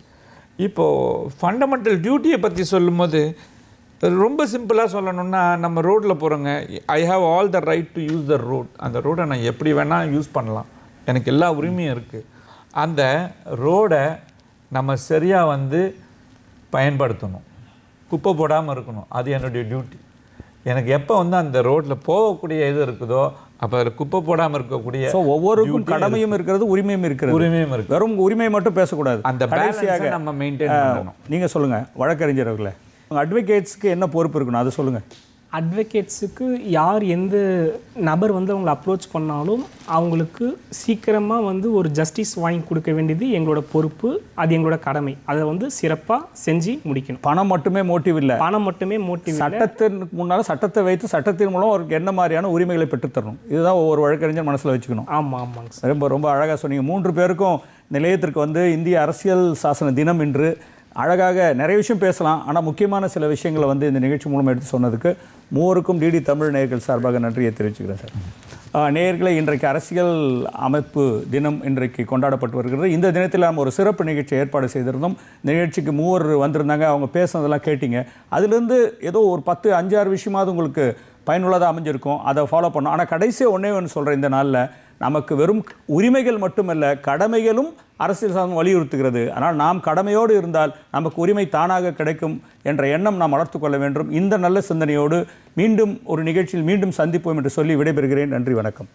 இப்போது ஃபண்டமெண்டல் டியூட்டியை பற்றி சொல்லும்போது ரொம்ப சிம்பிளாக சொல்லணுன்னா, நம்ம ரோட்டில் போகிறோங்க, I have all the right to use the road. அந்த ரோடை நான் எப்படி வேணால் யூஸ் பண்ணலாம், எனக்கு எல்லா உரிமையும் இருக்குது. அந்த ரோடை நம்ம சரியாக வந்து பயன்படுத்தணும், குப்பை போடாமல் இருக்கணும், அது என்னுடைய டியூட்டி. எனக்கு எப்போ வந்து அந்த ரோட்டில் போகக்கூடிய இது இருக்குதோ அப்போ அதில் குப்பை போடாமல் இருக்கக்கூடிய ஒவ்வொருக்கும் கடமையும் இருக்கிறது, உரிமையும் இருக்குது. வெறும் உரிமை மட்டும் பேசக்கூடாது, அந்த பேலன்ஸை நம்ம மெயின்டைன் பண்ணணும். நீங்கள் சொல்லுங்கள், வழக்கறிஞர்களே அட்வொகேட்ஸுக்கு என்ன பொறுப்பு இருக்கணும் அதை சொல்லுங்கள். அட்வொகேட்ஸுக்கு யார் எந்த நபர் வந்து அவங்களை அப்ரோச் பண்ணாலும் அவங்களுக்கு சீக்கிரமாக வந்து ஒரு ஜஸ்டிஸ் வாங்கி கொடுக்க வேண்டியது எங்களோட பொறுப்பு, அது எங்களோட கடமை. அதை வந்து சிறப்பாக செஞ்சு முடிக்கணும். பணம் மட்டுமே மோட்டிவ் இல்லை, சட்டத்தின் முன்னால் சட்டத்தை வைத்து சட்டத்தின் மூலம் அவருக்கு என்ன மாதிரியான உரிமைகளை பெற்றுத்தரணும், இதுதான் ஒவ்வொரு வழக்கறிஞர் மனசில் வச்சுக்கணும். ஆமாங்க, ரொம்ப ரொம்ப அழகாக சொன்னீங்க. 3 பேருக்கும் நிலையத்திற்கு வந்து இந்திய அரசியல் சாசன தினம் இன்று அழகாக நிறைய விஷயம் பேசலாம், ஆனால் முக்கியமான சில விஷயங்களை வந்து இந்த நிகழ்ச்சி மூலமாக எடுத்து சொன்னதுக்கு மூவருக்கும் டிடி தமிழ் நேயர்கள் சார்பாக நன்றியை தெரிவிச்சுக்கிறேன் சார். நேயர்களை, இன்றைக்கு அரசியல் அமைப்பு தினம் இன்றைக்கு கொண்டாடப்பட்டு வருகிறது. இந்த தினத்தில் நம்ம ஒரு சிறப்பு நிகழ்ச்சி ஏற்பாடு செய்திருந்தோம். இந்த நிகழ்ச்சிக்கு 3 வந்திருந்தாங்க, அவங்க பேசுனதெல்லாம் கேட்டிங்க. அதுலேருந்து ஏதோ ஒரு 10-5-6 விஷயமாவது உங்களுக்கு பயனுள்ளதாக அமைஞ்சிருக்கும், அதை ஃபாலோ பண்ணோம். ஆனால் கடைசியாக ஒன்று சொல்கிறேன், இந்த நாளில் நமக்கு வெறும் உரிமைகள் மட்டுமல்ல கடமைகளும் அரசியல் சாசனம் வலியுறுத்துகிறது. ஆனால் நாம் கடமையோடு இருந்தால் நமக்கு உரிமை தானாக கிடைக்கும் என்ற எண்ணம் நாம் வளர்த்து கொள்ள வேண்டும். இந்த நல்ல சிந்தனையோடு மீண்டும் ஒரு நிகழ்ச்சியில் மீண்டும் சந்திப்போம் என்று சொல்லி விடைபெறுகிறேன். நன்றி, வணக்கம்.